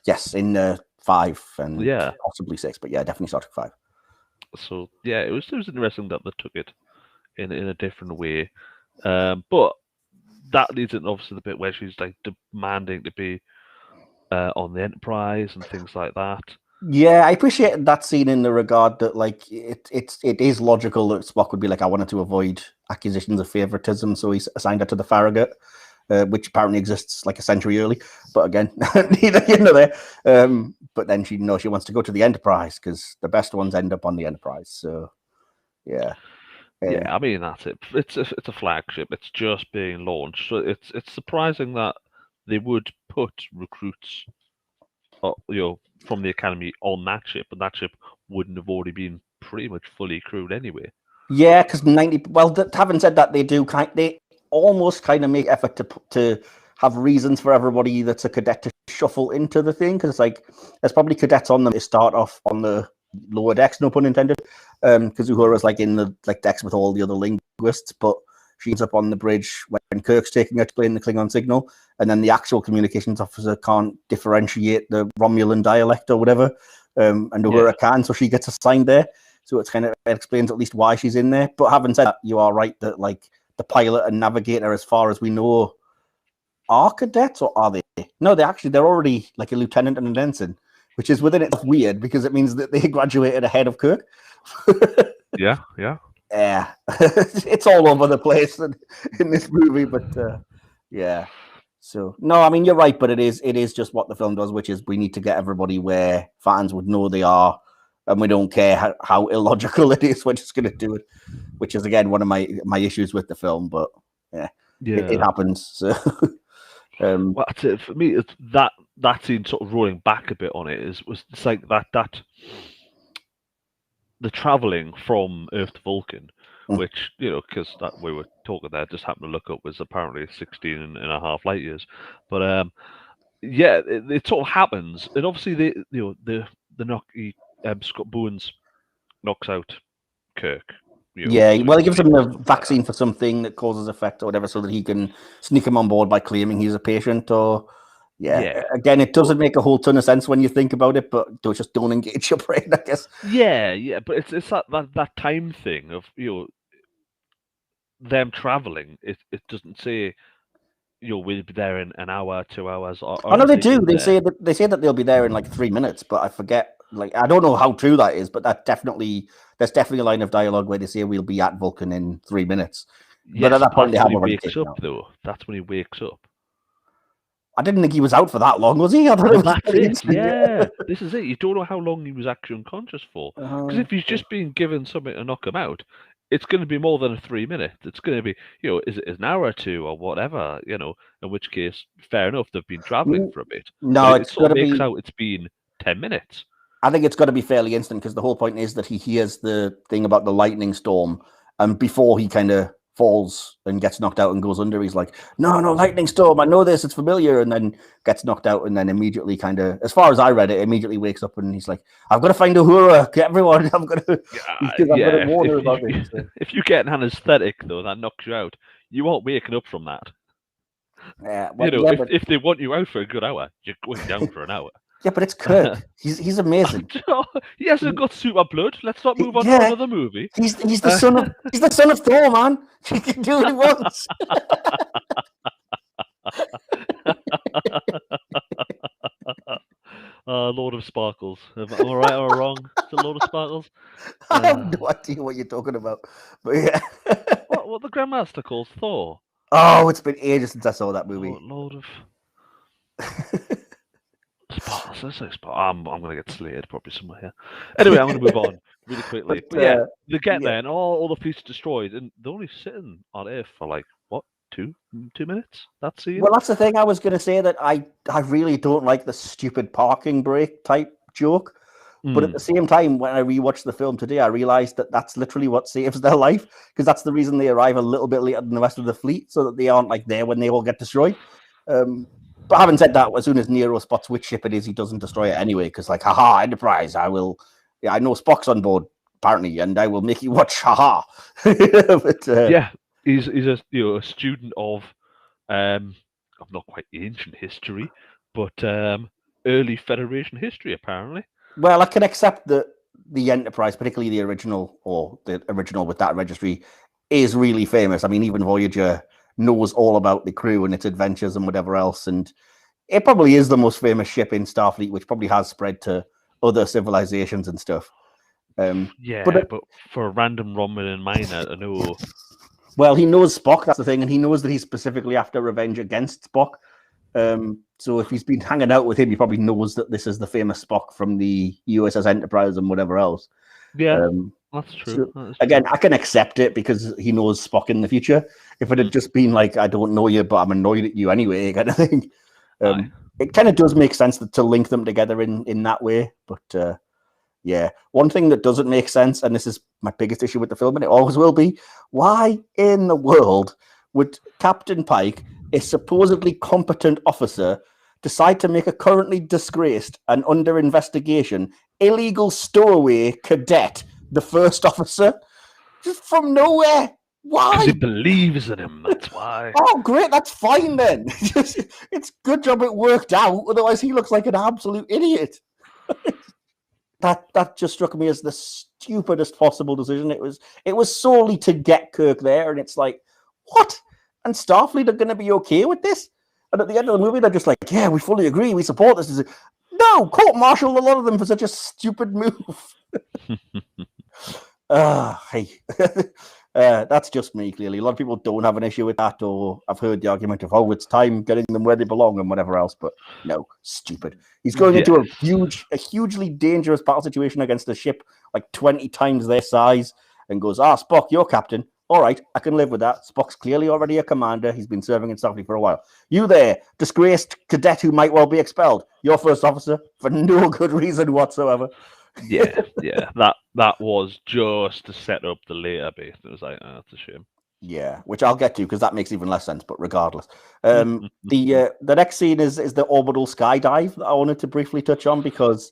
Yes, in 5 and possibly 6, but yeah, definitely Star Trek 5. So yeah, it was interesting that they took it in a different way. But that leads into obviously the bit where she's like demanding to be on the Enterprise and things like that. Yeah, I appreciate that scene in the regard that, like, it is logical that Spock would be like, I wanted to avoid accusations of favoritism, so he's assigned her to the Farragut, which apparently exists like a century early. But again, neither here nor there. But then she wants to go to the Enterprise because the best ones end up on the Enterprise. So yeah. Yeah, I mean, that's it. It's a flagship. It's just being launched. So it's surprising that they would put recruits, from the Academy on that ship, but that ship wouldn't have already been pretty much fully crewed anyway. Yeah, because having said that, they almost kind of make effort to have reasons for everybody that's a cadet to shuffle into the thing, because like there's probably cadets on them to start off on the lower decks, no pun intended, because Uhura's like in the decks with all the other linguists, but she ends up on the bridge when Kirk's taking her to explain the Klingon signal, and then the actual communications officer can't differentiate the Romulan dialect or whatever, and Uhura can, so she gets assigned there. So it explains at least why she's in there. But having said that, you are right that like the pilot and navigator, as far as we know, are cadets, or are they? No, they're already like a lieutenant and an ensign, which is within itself weird because it means that they graduated ahead of Kirk. Yeah. It's all over the place in this movie, but yeah. So no, I mean you're right, but it is just what the film does, which is we need to get everybody where fans would know they are, and we don't care how illogical it is. We're just going to do it, which is again one of my issues with the film. But yeah. It happens. So. Well, that's it. For me, it's that scene sort of rolling back a bit on it it's like that the traveling from Earth to Vulcan, which, because that we were talking there, just happened to look up, was apparently 16 and a half light years. But yeah, it sort of happens, and obviously the Scott Bowens knocks out Kirk. Yeah, well, he gives him the vaccine for something that causes effect or whatever, so that he can sneak him on board by claiming he's a patient. Or again, it doesn't make a whole ton of sense when you think about it, but just don't engage your brain, I guess. Yeah, but it's that time thing of them traveling. It doesn't say we'll be there in an hour, 2 hours. Or I know they do. They say that they'll be there in like 3 minutes, but I forget. Like, I don't know how true that is, but there's definitely a line of dialogue where they say we'll be at Vulcan in 3 minutes. Yes, but at that point, they have already wakes up, though. That's when he wakes up. I didn't think he was out for that long, was he? I thought that's it. Yeah, this is it. You don't know how long he was actually unconscious for. Because if he's just being given something to knock him out, it's going to be more than 3 minutes. It's going to be, is it an hour or two or whatever, in which case, fair enough, they've been traveling for a bit. No, but it sort of makes out it's been 10 minutes. I think it's got to be fairly instant, because the whole point is that he hears the thing about the lightning storm, and before he kind of falls and gets knocked out and goes under, he's like, no, lightning storm, I know this, it's familiar, and then gets knocked out, and then immediately kind of, as far as I read it, immediately wakes up and he's like, I've got to find Uhura, get everyone, I'm going to warn her about it. So. If you get an anesthetic, though, that knocks you out, you won't waking up from that. Yeah, if they want you out for a good hour, you're going down for an hour. Yeah, but it's Kirk. He's amazing. He hasn't got super blood. Let's not move on to another movie. He's the son of Thor, man. He can do what he wants. Lord of Sparkles. Am I right or wrong? It's a Lord of Sparkles. I have no idea what you're talking about. But yeah. What the Grandmaster calls Thor? Oh, it's been ages since I saw that movie. Lord of Sparkles. I'm going to get slated probably somewhere here. Anyway, I'm going to move on really quickly. But yeah, they get there and all the fleet's destroyed, and they're only sitting on Earth for like, what, 2 minutes? That scene? Well, that's the thing. I was going to say that I really don't like the stupid parking brake type joke. But at the same time, when I rewatched the film today, I realized that that's literally what saves their life, because that's the reason they arrive a little bit later than the rest of the fleet, so that they aren't like there when they all get destroyed. But having said that, as soon as Nero spots which ship it is, he doesn't destroy it anyway, because like, haha, Enterprise, I know Spock's on board, apparently, and I will make you watch, haha. Yeah, he's a student of not quite ancient history, but early Federation history, apparently. Well, I can accept that the Enterprise, particularly the original with that registry, is really famous. I mean, even Voyager knows all about the crew and its adventures and whatever else, and it probably is the most famous ship in Starfleet, which probably has spread to other civilizations and stuff. But for a random Romulan miner, I know. Well, he knows Spock, that's the thing, and he knows that he's specifically after revenge against Spock. So if he's been hanging out with him, he probably knows that this is the famous Spock from the USS Enterprise and whatever else. Yeah, that's true. So, again, I can accept it because he knows Spock in the future. If it had just been like, I don't know you, but I'm annoyed at you anyway, kind of thing. It kind of does make sense to link them together in that way. But yeah, one thing that doesn't make sense, and this is my biggest issue with the film, and it always will be, why in the world would Captain Pike, a supposedly competent officer, decide to make a currently disgraced and under investigation illegal stowaway cadet the first officer? Just from nowhere. Why? Because he believes in him, that's why. Oh, great, that's fine then. It's good job it worked out, otherwise he looks like an absolute idiot. That just struck me as the stupidest possible decision. It was solely to get Kirk there, and it's like, what? And Starfleet are going to be okay with this? And at the end of the movie, they're just like, yeah, we fully agree, we support this. No, court-martial a lot of them for such a stupid move. Hey, that's just me, clearly. A lot of people don't have an issue with that, or I've heard the argument of, oh, it's time getting them where they belong and whatever else, but no, stupid. He's going into a hugely dangerous battle situation against a ship like 20 times their size and goes, Spock, you're captain. All right, I can live with that. Spock's clearly already a commander. He's been serving in Starfleet for a while. You there, disgraced cadet who might well be expelled. You're first officer for no good reason whatsoever. Yeah. That was just to set up the later bit. It was like, that's a shame. Yeah, which I'll get to because that makes even less sense. But regardless, the next scene is the orbital skydive that I wanted to briefly touch on because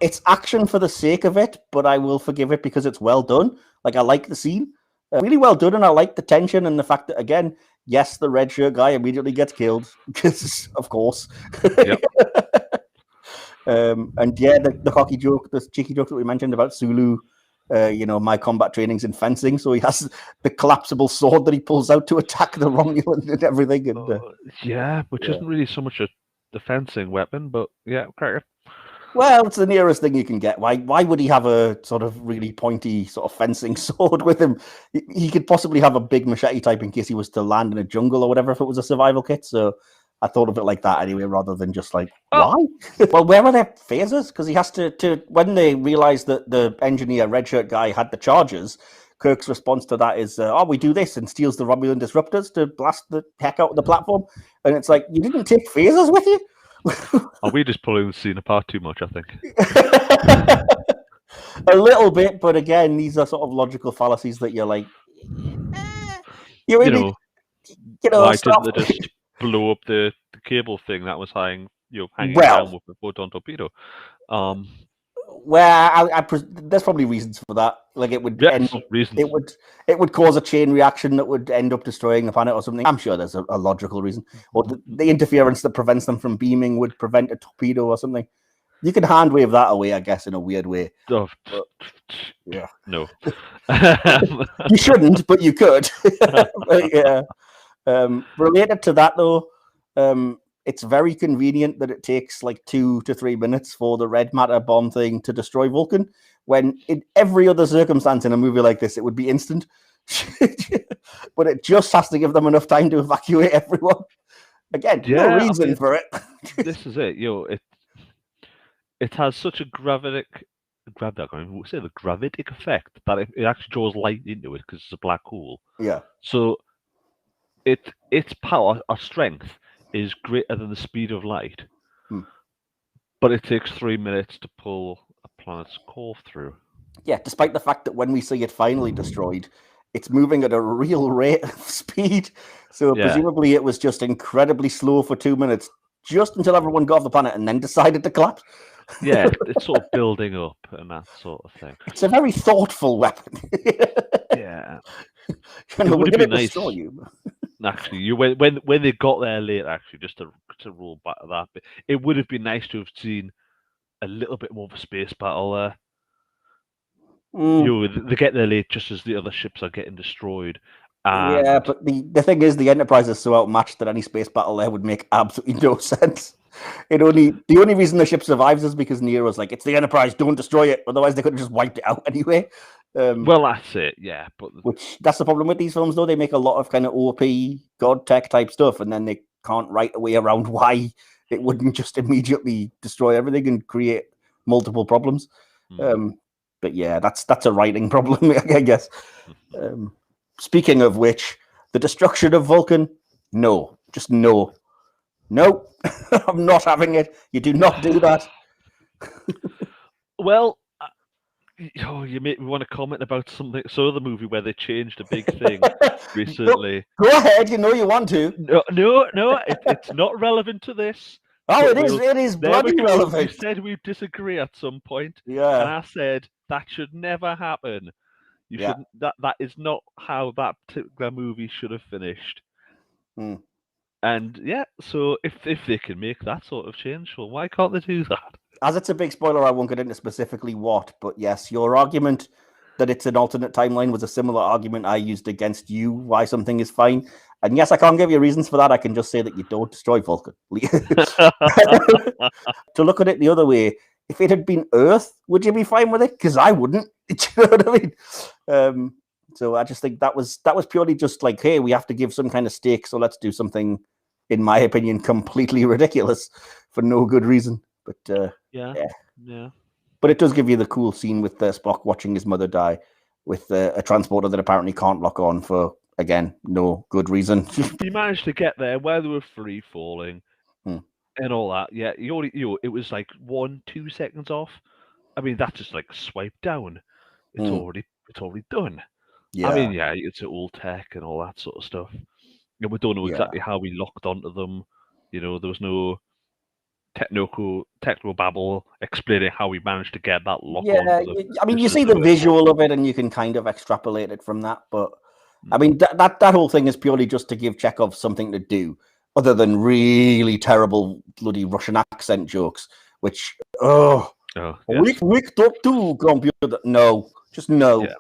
it's action for the sake of it, but I will forgive it because it's well done. Like, I like the scene. Really well done, and I like the tension and the fact that, again, yes, the red shirt guy immediately gets killed, because, of course. Yep. And yeah, the cocky joke, the cheeky joke that we mentioned about Sulu, my combat training's in fencing, so he has the collapsible sword that he pulls out to attack the Romulan and everything. And which isn't really so much a defensing weapon, but yeah, cracker. well, it's the nearest thing you can get. Why would he have a sort of really pointy sort of fencing sword with him? He could possibly have a big machete type in case he was to land in a jungle or whatever if it was a survival kit. So I thought of it like that anyway, rather than just like, why? Well, where were their phasers? Because he has to when they realize that the engineer, red shirt guy, had the charges, Kirk's response to that is, we do this, and steals the Romulan disruptors to blast the heck out of the platform. And it's like, you didn't take phasers with you? Are we just pulling the scene apart too much, I think? A little bit, but again, these are sort of logical fallacies that you're like, why didn't they just blow up the cable thing that was hanging down with the photon torpedo? Well, there's probably reasons for that. Like, it would it would cause a chain reaction that would end up destroying the planet or something. I'm sure there's a logical reason. Or the interference that prevents them from beaming would prevent a torpedo or something. You can hand wave that away, I guess, in a weird way. Oh, yeah. No. You shouldn't, but you could. But, yeah. Related to that, though, it's very convenient that it takes like 2 to 3 minutes for the red matter bomb thing to destroy Vulcan, when in every other circumstance in a movie like this, it would be instant. But it just has to give them enough time to evacuate everyone. Again, no reason for it. This is it. It has such a gravitic effect that it actually draws light into it because it's a black hole. Yeah. So its power or strength is greater than the speed of light, but it takes 3 minutes to pull a planet's core through. Yeah, despite the fact that when we see it finally destroyed, it's moving at a real rate of speed. So presumably it was just incredibly slow for 2 minutes, just until everyone got off the planet and then decided to collapse. Yeah, it's sort of building up and that sort of thing. It's a very thoughtful weapon. Yeah. We're going to destroy you. Actually, when they got there late, actually, just to roll back to that bit, it would have been nice to have seen a little bit more of a space battle there. They get there late just as the other ships are getting destroyed. Yeah, but the thing is, the Enterprise is so outmatched that any space battle there would make absolutely no sense. The only reason the ship survives is because Nero's like, it's the Enterprise, don't destroy it. Otherwise, they could have just wiped it out anyway. Well, that's it, yeah. But that's the problem with these films, though. They make a lot of kind of OP, God tech type stuff, and then they can't write a way around why it wouldn't just immediately destroy everything and create multiple problems. But yeah, that's a writing problem, I guess. Speaking of which, the destruction of Vulcan, no. No, I'm not having it. You do not do that. Well, you make me want to comment about something. So the movie where they changed a big thing recently. Go ahead. You know you want to. No, it's not relevant to this. Oh, it is bloody relevant. You said we'd disagree at some point. Yeah. And I said that should never happen. You shouldn't. That is not how that particular movie should have finished. And so if they can make that sort of change, well, why can't they do that? As it's a big spoiler, I won't get into specifically what, but yes, your argument that it's an alternate timeline was a similar argument I used against you, why something is fine. And yes, I can't give you reasons for that. I can just say that you don't destroy Vulcan. To look at it the other way, if it had been Earth, would you be fine with it? Because I wouldn't. Do you know what I mean? So I just think that was purely just like, hey, we have to give some kind of stake, so let's do something, in my opinion, completely ridiculous for no good reason. But yeah. But it does give you the cool scene with Spock watching his mother die with a transporter that apparently can't lock on for, again, no good reason. He managed to get there where they were free falling and all that. Yeah, it was like 1-2 seconds off. I mean, that's just like swipe down. It's already done. Yeah. I mean, it's old tech and all that sort of stuff. We don't know exactly how we locked onto them. There was no technical babble explaining how we managed to get that lock on. I mean, you see the visual of it, and you can kind of extrapolate it from that. But I mean, that whole thing is purely just to give Chekhov something to do, other than really terrible bloody Russian accent jokes. Which weak two computer. No, just no. Yeah.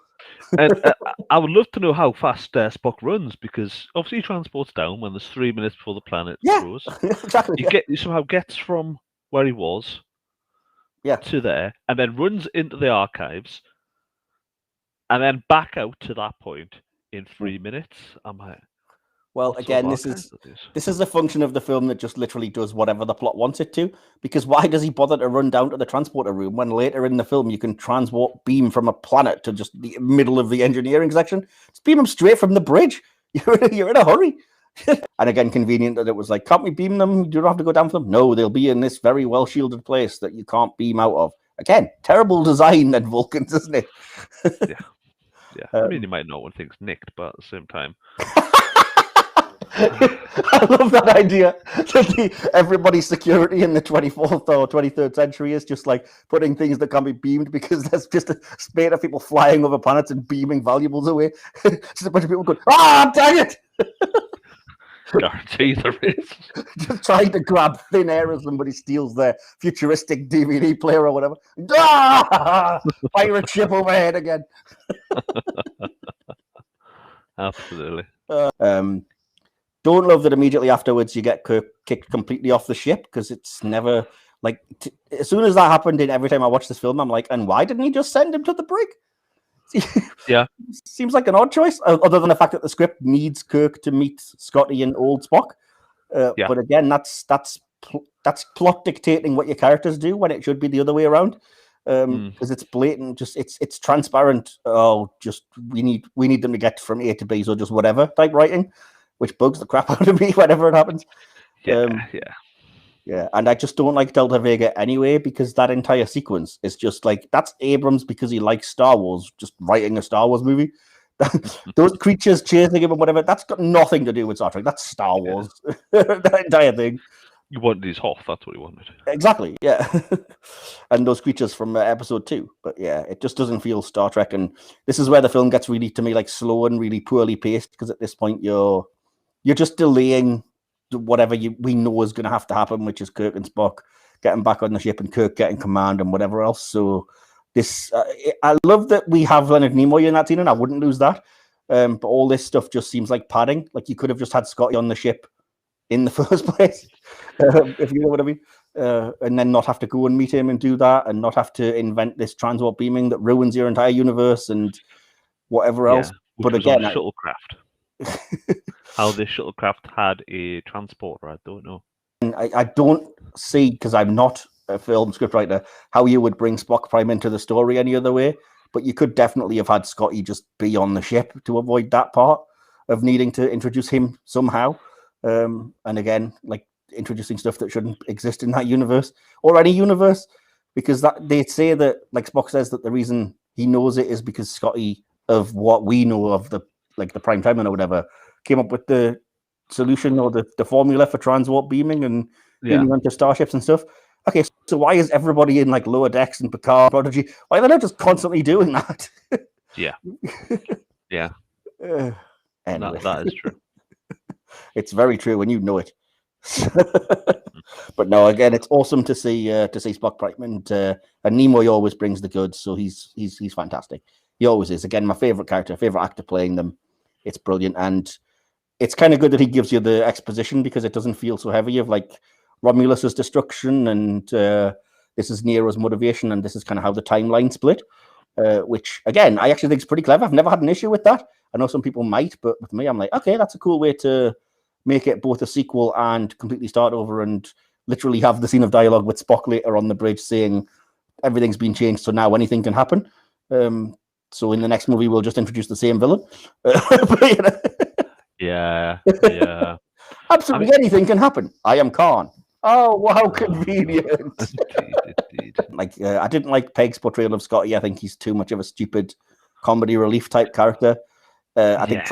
And I would love to know how fast Spock runs, because obviously he transports down when there's 3 minutes before the planet goes. Exactly. He somehow gets from where he was to there, and then runs into the archives, and then back out to that point in 3 minutes. I'm like, well, again, this is a function of the film that just literally does whatever the plot wants it to. Because why does he bother to run down to the transporter room when later in the film you can transwarp beam from a planet to just the middle of the engineering section? Just beam him straight from the bridge. You're in a hurry. And again, convenient that it was like, can't we beam them? You don't have to go down for them. No, they'll be in this very well shielded place that you can't beam out of. Again, terrible design at Vulcans, isn't it? Yeah. I mean, you might know when things nicked, but at the same time. I love that idea. Everybody's security in the 24th or 23rd century is just like putting things that can be beamed, because there's just a spate of people flying over planets and beaming valuables away. Just a bunch of people going, dang it! Guarantee there is. Just trying to grab thin air as somebody steals their futuristic DVD player or whatever. Pirate ship overhead again. Absolutely. Don't love that immediately afterwards you get Kirk kicked completely off the ship, because it's never like as soon as that happened, in every time I watch this film, I'm like, and why didn't he just send him to the brig? Yeah, seems like an odd choice, other than the fact that the script needs Kirk to meet Scotty and old Spock. But again, that's plot dictating what your characters do when it should be the other way around. Because it's blatant, just it's transparent. We need them to get from A to B, so just whatever type writing, which bugs the crap out of me whenever it happens. Yeah, and I just don't like Delta Vega anyway, because that entire sequence is just like, that's Abrams because he likes Star Wars, just writing a Star Wars movie. Those creatures chasing him and whatever, that's got nothing to do with Star Trek. That's Star Wars. That entire thing. You wanted his Hoth, that's what he wanted. Exactly, yeah. And those creatures from episode 2. But yeah, it just doesn't feel Star Trek. And this is where the film gets really, to me, like slow and really poorly paced, because at this point you're just delaying whatever we know is going to have to happen, which is Kirk and Spock getting back on the ship and Kirk getting command and whatever else. So this, I love that we have Leonard Nimoy in that scene, and I wouldn't lose that. But all this stuff just seems like padding. Like you could have just had Scotty on the ship in the first place, if you know what I mean, and then not have to go and meet him and do that, and not have to invent this transwarp beaming that ruins your entire universe and whatever else. But again, shuttlecraft. How this shuttlecraft had a transporter, I don't know. I don't see, because I'm not a film scriptwriter, how you would bring Spock Prime into the story any other way. But you could definitely have had Scotty just be on the ship to avoid that part of needing to introduce him somehow. And again, like introducing stuff that shouldn't exist in that universe or any universe, because that they say that, like Spock says, that the reason he knows it is because Scotty, of what we know of the prime timeline or whatever, came up with the solution or the formula for transwarp beaming and beaming onto starships and stuff. Okay, so why is everybody in like lower decks and Picard, Prodigy, why are they not just constantly doing that? Yeah. Anyway. That is true. It's very true, and you know it. But no, again, it's awesome to see Spock Prime, and Nimoy always brings the goods, so he's fantastic. He always is. Again, my favorite character, favorite actor playing them. It's brilliant, and it's kind of good that he gives you the exposition, because it doesn't feel so heavy of like Romulus's destruction, and this is Nero's motivation, and this is kind of how the timeline split. Which again, I actually think is pretty clever. I've never had an issue with that. I know some people might, but with me, I'm like, okay, that's a cool way to make it both a sequel and completely start over, and literally have the scene of dialogue with Spock later on the bridge saying everything's been changed, so now anything can happen. So in the next movie, we'll just introduce the same villain. Yeah. Absolutely anything can happen. I am Khan. Oh, wow, convenient. Indeed. Like, I didn't like Peg's portrayal of Scotty. I think he's too much of a stupid comedy relief type character. I think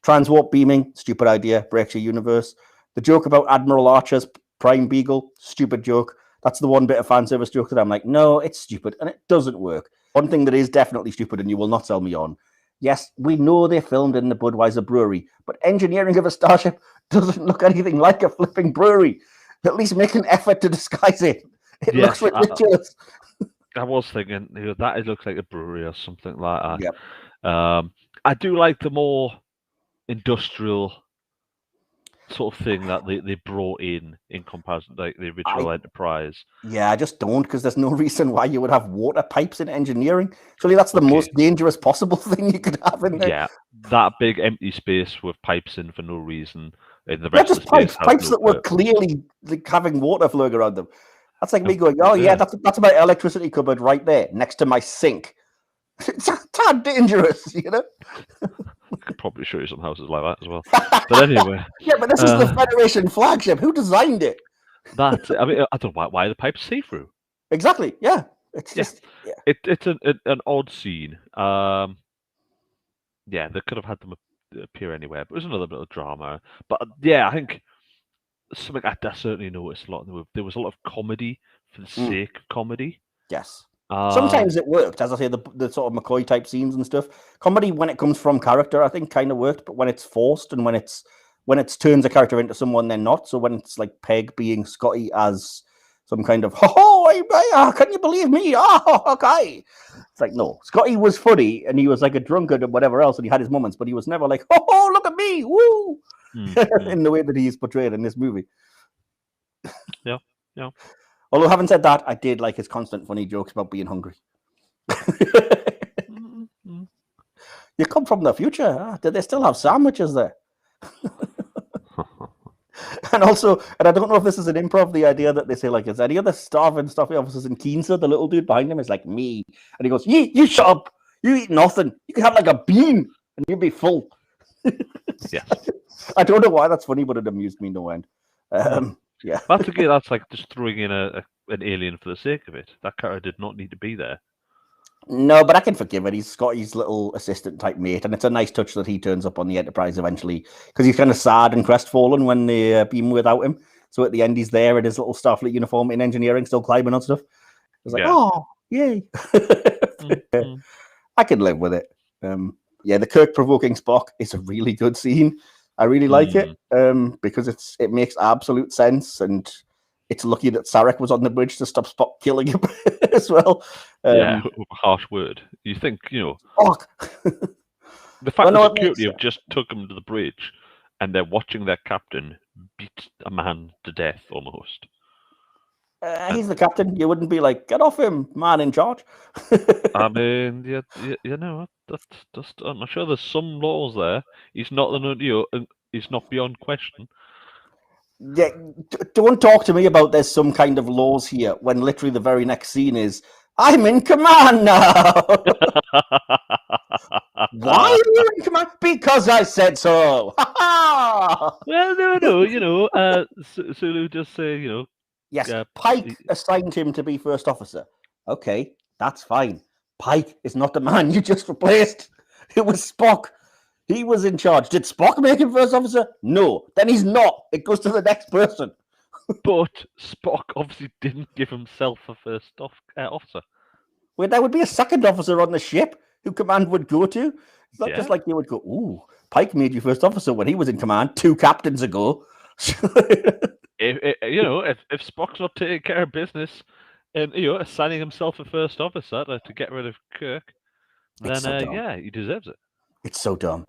transwarp beaming, stupid idea, breaks your universe. The joke about Admiral Archer's Prime Beagle, stupid joke. That's the one bit of fan service joke that I'm like, no, it's stupid and it doesn't work. One thing that is definitely stupid and you will not sell me on. Yes, we know they filmed in the Budweiser brewery, but engineering of a starship doesn't look anything like a flipping brewery. At least make an effort to disguise it. It looks ridiculous. I was thinking, that looks like a brewery or something like that. Yep. I do like the more industrial sort of thing that they brought in comparison to like the original Enterprise. Yeah, I just don't, because there's no reason why you would have water pipes in engineering. Surely that's the most dangerous possible thing you could have in there. Yeah, that big empty space with pipes in for no reason. And the rest of the pipes that were clearly like, having water flowing around them. That's like me going, oh yeah, that's my electricity cupboard right there next to my sink. It's a tad dangerous, you know. I could probably show you some houses like that as well. But anyway. Yeah, but this is the Federation flagship. Who designed it? I mean, I don't know why the pipes see-through. Exactly. Yeah. It's just it's an odd scene. Yeah, they could have had them appear anywhere, but it was another bit of drama. But yeah, I think something I certainly noticed a lot. There was a lot of comedy for the sake of comedy. Yes. Sometimes it worked, as I say, the sort of McCoy type scenes and stuff. Comedy, when it comes from character, I think kind of worked, but when it's forced and when it turns a character into someone they're not, so when it's like Peg being Scotty as some kind of can you believe me? Oh, okay. It's like, no, Scotty was funny and he was like a drunkard and whatever else, and he had his moments, but he was never like, oh, look at me, woo, in the way that he is portrayed in this movie. Yeah. Although, having said that, I did like his constant funny jokes about being hungry. You come from the future. Huh? Did they still have sandwiches there? And I don't know if this is an improv, the idea that they say, like, is any other starving stuffy officers in Keensa, the little dude behind him is like, me. And he goes, you shut up. You eat nothing. You can have like a bean and you'll be full. Yeah. I don't know why that's funny, but it amused me no end. Yeah, that's like just throwing in an alien for the sake of it. That character did not need to be there. No, but I can forgive it. He's Scotty's little assistant type mate, and it's a nice touch that he turns up on the Enterprise eventually, because he's kind of sad and crestfallen when they beam without him. So at the end, he's there in his little Starfleet uniform in engineering, still climbing on stuff. It's like, oh, yay! I can live with it. Yeah, the Kirk provoking Spock is a really good scene. I really like it because it makes absolute sense, and it's lucky that Sarek was on the bridge to stop Spock killing him as well. Yeah, harsh word. You think, Spock. The fact that security have just took him to the bridge and they're watching their captain beat a man to death almost. He's the captain. You wouldn't be like, get off him, man in charge. I mean, I'm sure there's some laws there. He's not he's not beyond question. Yeah, don't talk to me about there's some kind of laws here when literally the very next scene is, I'm in command now. Why are you in command? Because I said so. Well, no. Sulu just say, Yes, Pike assigned him to be first officer. Okay, that's fine. Pike is not the man you just replaced. It was Spock. He was in charge. Did Spock make him first officer? No. Then he's not. It goes to the next person. But Spock obviously didn't give himself a first officer. Wait, there would be a second officer on the ship who command would go to. It's not just like you would go, ooh, Pike made you first officer when he was in command 2 captains ago. If Spock's not taking care of business and assigning himself a first officer to get rid of Kirk, then he deserves it. It's so dumb.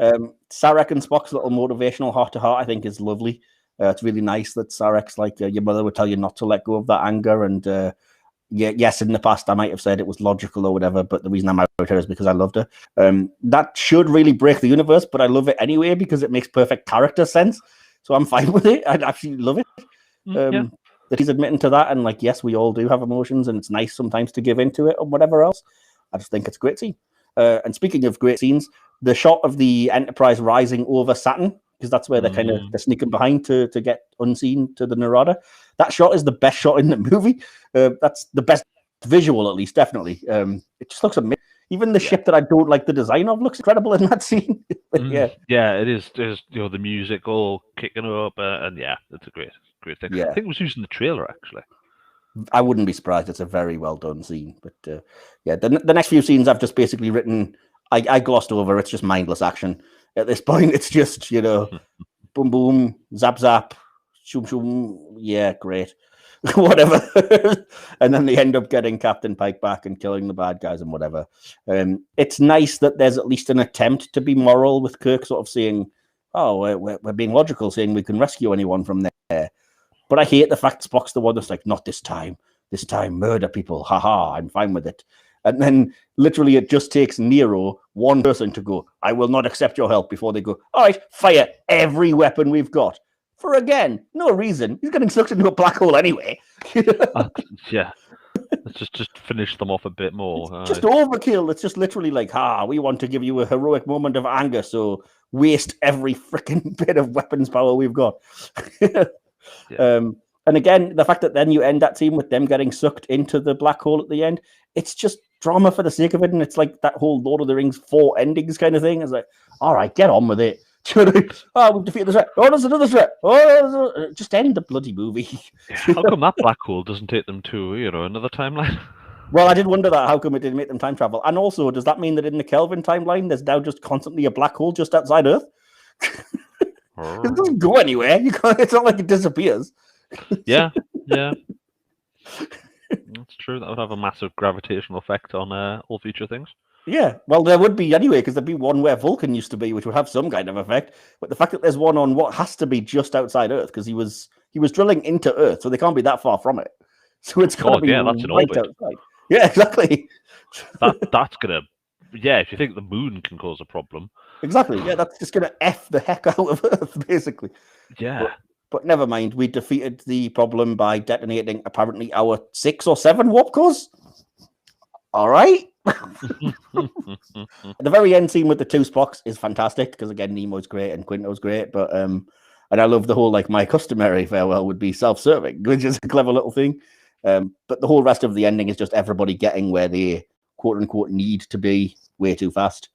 Sarek and Spock's little motivational heart-to-heart, I think, is lovely. It's really nice that Sarek's like, your mother would tell you not to let go of that anger. And yes, in the past, I might have said it was logical or whatever, but the reason I married her is because I loved her. That should really break the universe, but I love it anyway because it makes perfect character sense. So I'm fine with it. I absolutely love it. That he's admitting to that. And like, yes, we all do have emotions, and it's nice sometimes to give into it or whatever else. I just think it's a great scene. And speaking of great scenes, the shot of the Enterprise rising over Saturn, because that's where they're sneaking behind to get unseen to the Narada. That shot is the best shot in the movie. That's the best visual, at least, definitely. It just looks amazing. Even the ship that I don't like the design of looks incredible in that scene. Yeah, it is. There's the music all kicking up, and it's a great great thing. Yeah. I think it was used in the trailer, actually. I wouldn't be surprised. It's a very well done scene. But yeah, the next few scenes I've just basically written, I glossed over. It's just mindless action. At this point, it's just, boom, boom, zap, zap, shoom, shoom. Yeah, great. Whatever. And then they end up getting Captain Pike back and killing the bad guys and whatever. It's nice that there's at least an attempt to be moral with Kirk sort of saying, oh, we're being logical, saying we can rescue anyone from there. But I hate the fact Spock's the one that's like, not this time. This time, murder people. Haha, I'm fine with it. And then literally it just takes Nero, one person, to go, I will not accept your help, before they go, all right, fire every weapon we've got. For again, no reason. He's getting sucked into a black hole anyway. Yeah. Let's just finish them off a bit more. It's just overkill. It's just literally like, we want to give you a heroic moment of anger, so waste every freaking bit of weapons power we've got. Yeah. And again, the fact that then you end that scene with them getting sucked into the black hole at the end, it's just drama for the sake of it. And it's like that whole Lord of the Rings 4 endings kind of thing. It's like, all right, get on with it. We've defeated the threat. Oh, there's another threat. Oh, just end the bloody movie. Yeah, how come that black hole doesn't take them to, another timeline? Well, I did wonder that. How come it didn't make them time travel? And also, does that mean that in the Kelvin timeline, there's now just constantly a black hole just outside Earth? It doesn't go anywhere. It's not like it disappears. Yeah. That's true. That would have a massive gravitational effect on all future things. Yeah, well, there would be anyway, because there'd be one where Vulcan used to be, which would have some kind of effect. But the fact that there's one on what has to be just outside Earth, because he was drilling into Earth, so they can't be that far from it. So it's got to be that's right outside. Yeah, exactly. That's gonna. Yeah, if you think the moon can cause a problem. Exactly. Yeah, that's just gonna F the heck out of Earth, basically. Yeah. But never mind. We defeated the problem by detonating apparently our 6 or 7 warp cores. All right. The very end scene with the 2 Spocks is fantastic, because again, Nemo's great and Quinto's great, but and I love the whole like my customary farewell would be self-serving, which is a clever little thing. But the whole rest of the ending is just everybody getting where they quote unquote need to be way too fast,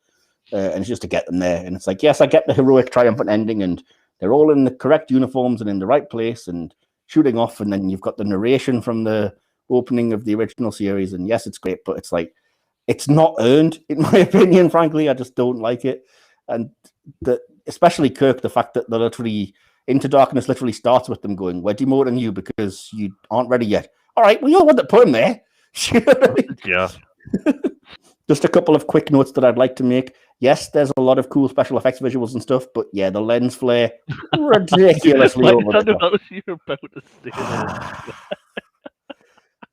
and it's just to get them there. And it's like, yes, I get the heroic triumphant ending, and they're all in the correct uniforms and in the right place and shooting off, and then you've got the narration from the opening of the original series, and yes, it's great, but it's like, it's not earned, in my opinion, frankly. I just don't like it. And especially Kirk, the fact that they're literally, Into Darkness literally starts with them going, we're demoting you because you aren't ready yet. All right, well, you're the one that put him there. Yeah. Just a couple of quick notes that I'd like to make. Yes, there's a lot of cool special effects visuals and stuff, but yeah, the lens flare, ridiculously over the top. That was you about to say.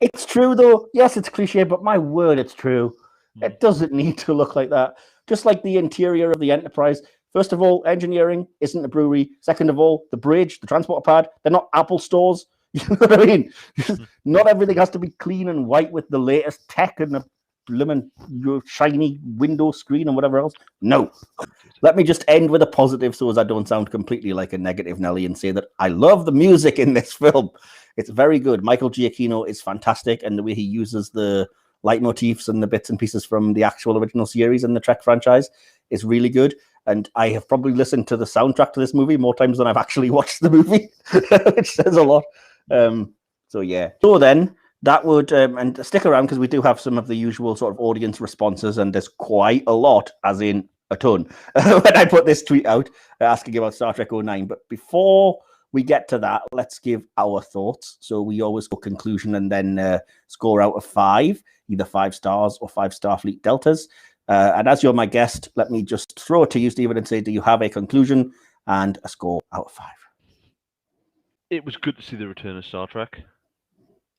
It's true, though. Yes, it's cliche, but my word, it's true. It doesn't need to look like that. Just like the interior of the Enterprise. First of all, engineering isn't a brewery. Second of all, the bridge, the transporter pad, they're not Apple stores. You know what I mean? Not everything has to be clean and white with the latest tech and a blooming shiny window screen and whatever else. No. Let me just end with a positive so as I don't sound completely like a negative Nelly and say that I love the music in this film. It's very good. Michael Giacchino is fantastic, and the way he uses the leitmotifs and the bits and pieces from the actual original series and the Trek franchise is really good. And I have probably listened to the soundtrack to this movie more times than I've actually watched the movie, which says a lot. So yeah. So then that would, and stick around because we do have some of the usual sort of audience responses, and there's quite a lot, as in a ton, when I put this tweet out asking about Star Trek 09. But before we get to that, let's give our thoughts. So we always go conclusion and then score out of 5, either 5 stars or 5 Starfleet deltas. And as you're my guest, let me just throw it to you, Stephen, and say, do you have a conclusion and a score out of 5? It was good to see the return of Star Trek.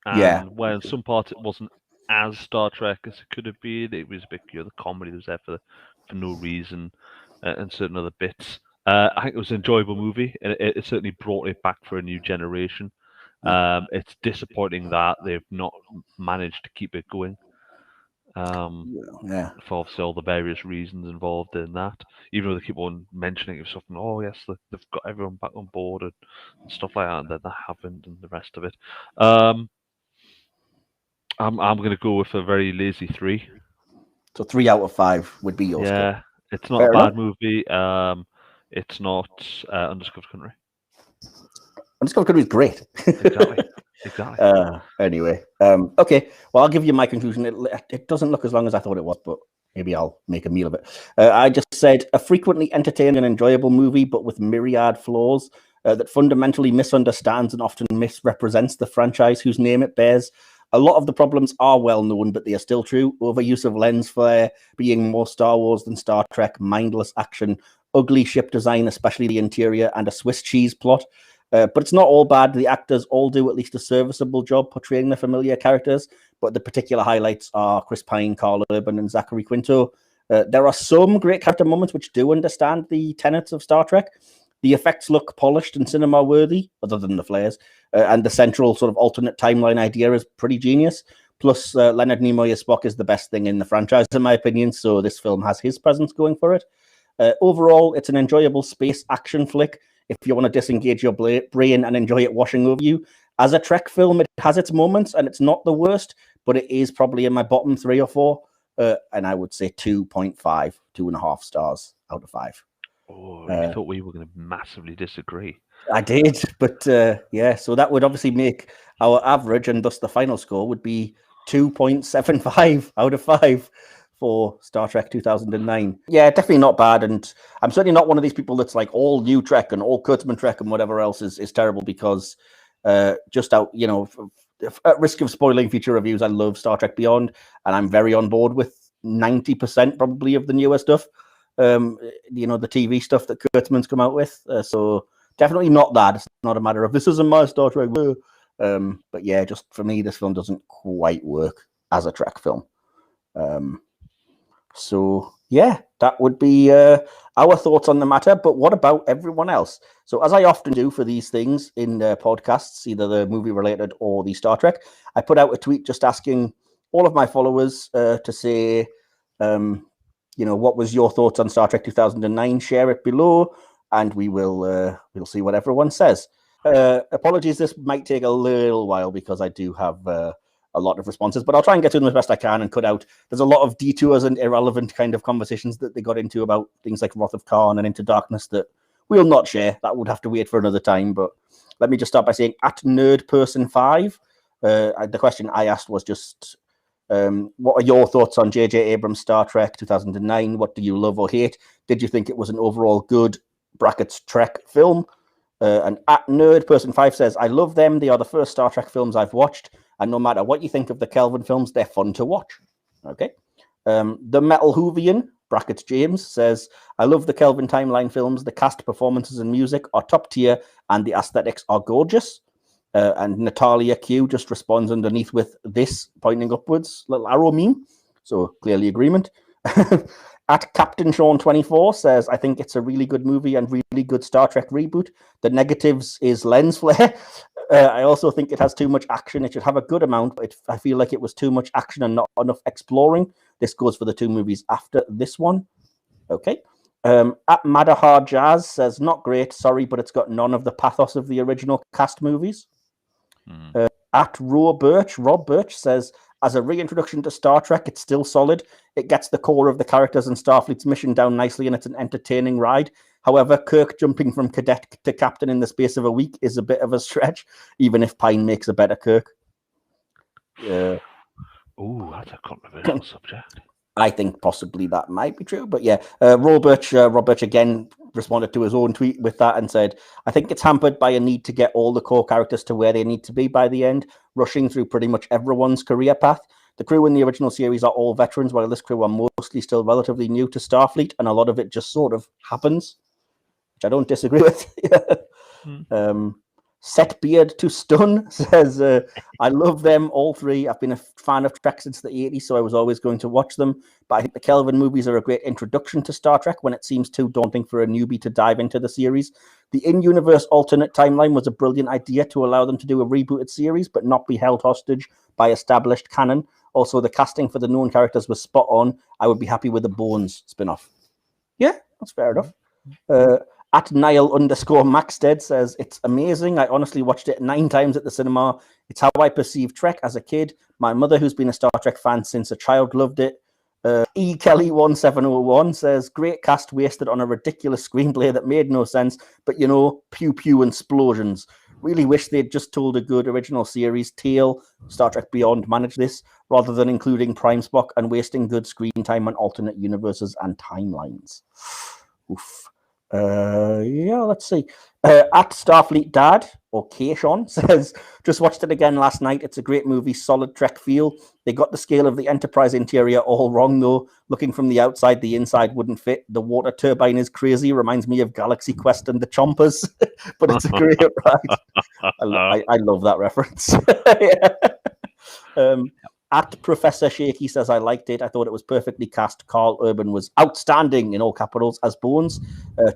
Yeah. Where in some parts it wasn't as Star Trek as it could have been. It was a bit, the comedy was there for no reason, and certain other bits. I think it was an enjoyable movie, and it certainly brought it back for a new generation. It's disappointing that they've not managed to keep it going. For obviously all the various reasons involved in that. Even though they keep on mentioning it, something, oh yes, they've got everyone back on board and stuff like that, and then that happened and the rest of it. I'm going to go with a very lazy 3. So 3 out of 5 would be yours. Yeah, it's not a bad movie. It's not Undiscovered Country. I'm just going to be great. Exactly. Anyway, okay. Well, I'll give you my conclusion. It doesn't look as long as I thought it was, but maybe I'll make a meal of it. I just said a frequently entertaining and enjoyable movie, but with myriad flaws that fundamentally misunderstands and often misrepresents the franchise whose name it bears. A lot of the problems are well known, but they are still true. Overuse of lens flare, being more Star Wars than Star Trek, mindless action, ugly ship design, especially the interior, and a Swiss cheese plot. But it's not all bad. The actors all do at least a serviceable job portraying the familiar characters, but the particular highlights are Chris Pine, Carl Urban, and Zachary Quinto. There are some great character moments which do understand the tenets of Star Trek. The effects look polished and cinema-worthy, other than the flares, and the central sort of alternate timeline idea is pretty genius. Plus, Leonard Nimoy as Spock is the best thing in the franchise, in my opinion, so this film has his presence going for it. Overall, it's an enjoyable space action flick if you want to disengage your brain and enjoy it washing over you. As a Trek film, it has its moments, and it's not the worst, but it is probably in my bottom 3 or 4, and I would say 2.5, 2.5 stars out of 5. Oh, I thought we were going to massively disagree. I did, but yeah, so that would obviously make our average, and thus the final score would be 2.75 out of 5 for Star Trek 2009. Yeah, definitely not bad, and I'm certainly not one of these people that's like all new Trek and all Kurtzman Trek and whatever else is terrible, because just out, you know, at risk of spoiling future reviews, I love Star Trek Beyond, and I'm very on board with 90% probably of the newer stuff. You know, the TV stuff that Kurtzman's come out with. So definitely not that. It's not a matter of this isn't my Star Trek. But yeah, just for me, this film doesn't quite work as a Trek film. So yeah, that would be our thoughts on the matter. But what about everyone else? So as I often do for these things in podcasts, either the movie related or the Star Trek, I put out a tweet just asking all of my followers to say, you know, what was your thoughts on Star Trek 2009? Share it below, and we'll see what everyone says. Apologies, this might take a little while because I do have a lot of responses, but I'll try and get to them as best I can and cut out. There's a lot of detours and irrelevant kind of conversations that they got into about things like Wrath of Khan and Into Darkness that we'll not share. That would have to wait for another time. But let me just start by saying at NerdPerson5, the question I asked was just, what are your thoughts on J.J. Abrams' Star Trek 2009? What do you love or hate? Did you think it was an overall good brackets Trek film? And at NerdPerson5 says, I love them. They are the first Star Trek films I've watched. And no matter what you think of the Kelvin films, they're fun to watch. Okay. The Metal Hoovian, brackets James, says, I love the Kelvin Timeline films. The cast, performances, and music are top tier, and the aesthetics are gorgeous. And Natalia Q just responds underneath with this pointing upwards, little arrow meme. So clearly agreement. At Captain Sean 24 says, I think it's a really good movie and really good Star Trek reboot. The negatives is lens flare. I also think it has too much action. It should have a good amount, but I feel like it was too much action and not enough exploring. This goes for the 2 movies after this one. Okay. At Madahar Jazz says, not great, sorry, but it's got none of the pathos of the original cast movies. At Rob Birch says, as a reintroduction to Star Trek, it's still solid. It gets the core of the characters and Starfleet's mission down nicely, and it's an entertaining ride. However, Kirk jumping from cadet to captain in the space of a week is a bit of a stretch, even if Pine makes a better Kirk. Oh, that's a controversial subject. I think possibly that might be true, but yeah, Rob Birch again responded to his own tweet with that and said, I think it's hampered by a need to get all the core characters to where they need to be by the end, rushing through pretty much everyone's career path. The crew in the original series are all veterans, while this crew are mostly still relatively new to Starfleet, and a lot of it just sort of happens, which I don't disagree with. Set Beard to Stun says, I love them, all 3. I've been a fan of Trek since the 80s, so I was always going to watch them. But I think the Kelvin movies are a great introduction to Star Trek when it seems too daunting for a newbie to dive into the series. The in-universe alternate timeline was a brilliant idea to allow them to do a rebooted series, but not be held hostage by established canon. Also, the casting for the known characters was spot on. I would be happy with the Bones spin-off. Yeah, that's fair enough. At Niall_Maxted says, it's amazing. I honestly watched it 9 times at the cinema. It's how I perceived Trek as a kid. My mother, who's been a Star Trek fan since a child, loved it. E. Kelly 1701 says, great cast wasted on a ridiculous screenplay that made no sense, but you know, pew pew explosions. Really wish they'd just told a good original series tale. Star Trek Beyond managed this, rather than including Prime Spock and wasting good screen time on alternate universes and timelines. Oof. Let's see. At Starfleet Dad, or Keishon, says, just watched it again last night. It's a great movie, solid Trek feel. They got the scale of the Enterprise interior all wrong, though. Looking from the outside, the inside wouldn't fit. The water turbine is crazy. Reminds me of Galaxy Quest and the Chompers. But it's a great ride. I love that reference. At Professor Shaky says, I liked it. I thought it was perfectly cast. Carl Urban was outstanding, in all capitals, as Bones.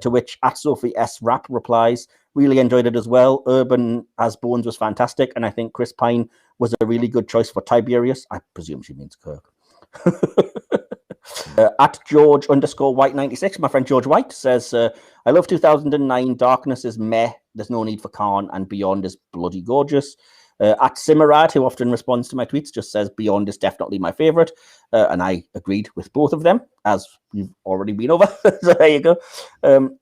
To which at Sophie S. Rapp replies, really enjoyed it as well. Urban as Bones was fantastic, and I think Chris Pine was a really good choice for Tiberius. I presume she means Kirk. At George_White96, my friend George White says, I love 2009. Darkness is meh. There's no need for Khan, and Beyond is bloody gorgeous. At Simmerad, who often responds to my tweets, just says Beyond is definitely my favorite. And I agreed with both of them, as you've already been over. So there you go.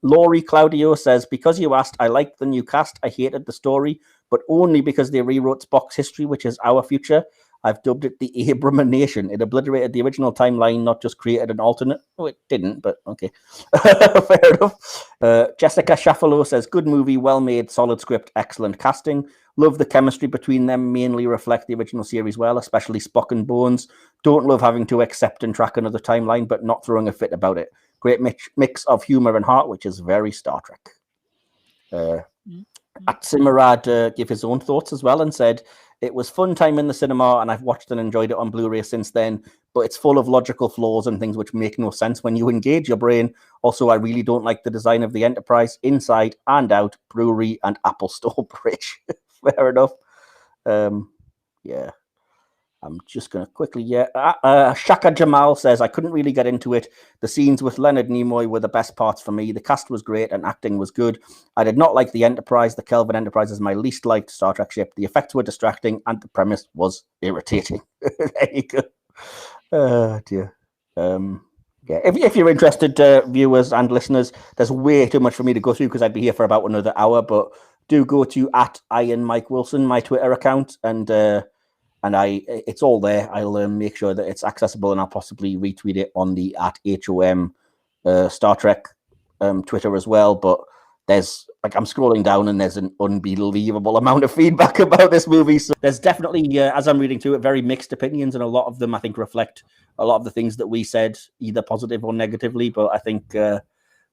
Laurie Claudio says, because you asked, I liked the new cast. I hated the story, but only because they rewrote Spock's history, which is our future. I've dubbed it the Abramination. It obliterated the original timeline, not just created an alternate. Oh, it didn't, but okay. Fair enough. Jessica Shaffalo says, good movie, well made, solid script, excellent casting. Love the chemistry between them, mainly reflect the original series well, especially Spock and Bones. Don't love having to accept and track another timeline, but not throwing a fit about it. Great mix of humor and heart, which is very Star Trek. At Simmerad gave his own thoughts as well and said, it was fun time in the cinema and I've watched and enjoyed it on Blu-ray since then, but it's full of logical flaws and things which make no sense when you engage your brain. Also, I really don't like the design of the Enterprise, inside and out, brewery and Apple Store bridge. Fair enough. Yeah. I'm just going to quickly, Shaka Jamal says, I couldn't really get into it. The scenes with Leonard Nimoy were the best parts for me. The cast was great and acting was good. I did not like the Enterprise. The Kelvin Enterprise is my least liked Star Trek ship. The effects were distracting and the premise was irritating. There you go. Oh, dear. Yeah, if you're interested, viewers and listeners, there's way too much for me to go through because I'd be here for about another hour, but do go to at Ian Mike Wilson, my Twitter account, and it's all there. I'll make sure that it's accessible, and I'll possibly retweet it on the at HoM Star Trek Twitter as well. But there's I'm scrolling down and there's an unbelievable amount of feedback about this movie. So there's definitely, as I'm reading through it, very mixed opinions, and a lot of them I think reflect a lot of the things that we said, either positive or negatively. But I think, I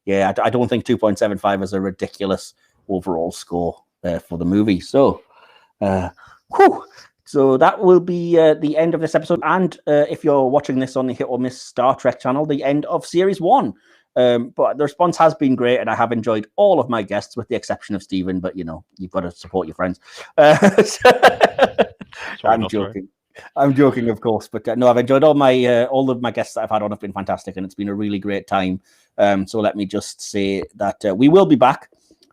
don't think 2.75 is a ridiculous overall score for the movie. So, So that will be the end of this episode. And if you're watching this on the Hit or Miss Star Trek channel, the end of Series 1. But the response has been great, and I have enjoyed all of my guests, with the exception of Stephen. But, you've got to support your friends. I'm joking. I'm joking, of course. But no, I've enjoyed all of my guests that I've had on have been fantastic, and it's been a really great time. So let me just say that we will be back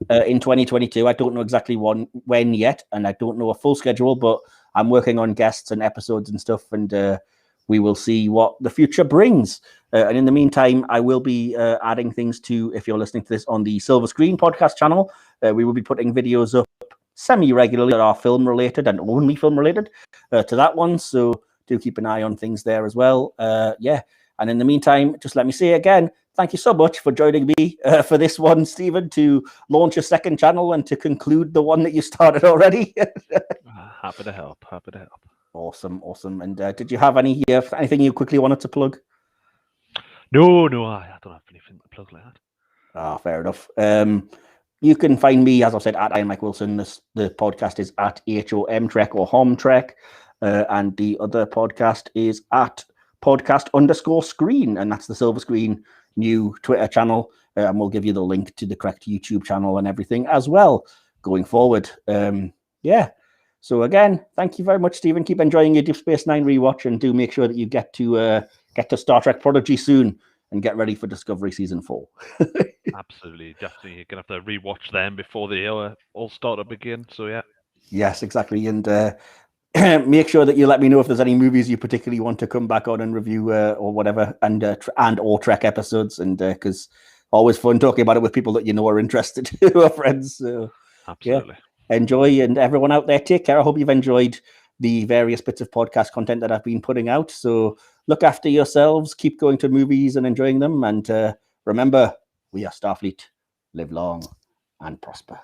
in 2022. I don't know exactly when yet, and I don't know a full schedule, but I'm working on guests and episodes and stuff, and we will see what the future brings. And in the meantime, I will be adding things to, if you're listening to this on the Silver Screen podcast channel, we will be putting videos up semi-regularly that are film-related and only film-related to that one. So do keep an eye on things there as well. And in the meantime, just let me say again, thank you so much for joining me for this one, Stephen, to launch a second channel and to conclude the one that you started already. Happy to help. Awesome. And did you have anything you quickly wanted to plug? No, I don't have anything to plug like that. Fair enough. You can find me, as I said, at Ian Mike Wilson. The podcast is at HoM Trek or HoM Trek. And the other podcast is at podcast_screen. And that's the Silver Screen new Twitter channel. And we'll give you the link to the correct YouTube channel and everything as well going forward. So again, thank you very much, Stephen. Keep enjoying your Deep Space Nine rewatch, and do make sure that you get to Star Trek Prodigy soon and get ready for Discovery Season 4. Absolutely, definitely. You're going to have to rewatch them before they all start up again. So, yeah. Yes, exactly. And make sure that you let me know if there's any movies you particularly want to come back on and review or whatever, and or Trek episodes, and because always fun talking about it with people that are interested, who are friends. So, absolutely. Yeah. enjoy, and everyone out there, take care. I hope you've enjoyed the various bits of podcast content that I've been putting out. So look after yourselves, keep going to movies and enjoying them, and remember, we are Starfleet. Live long and prosper.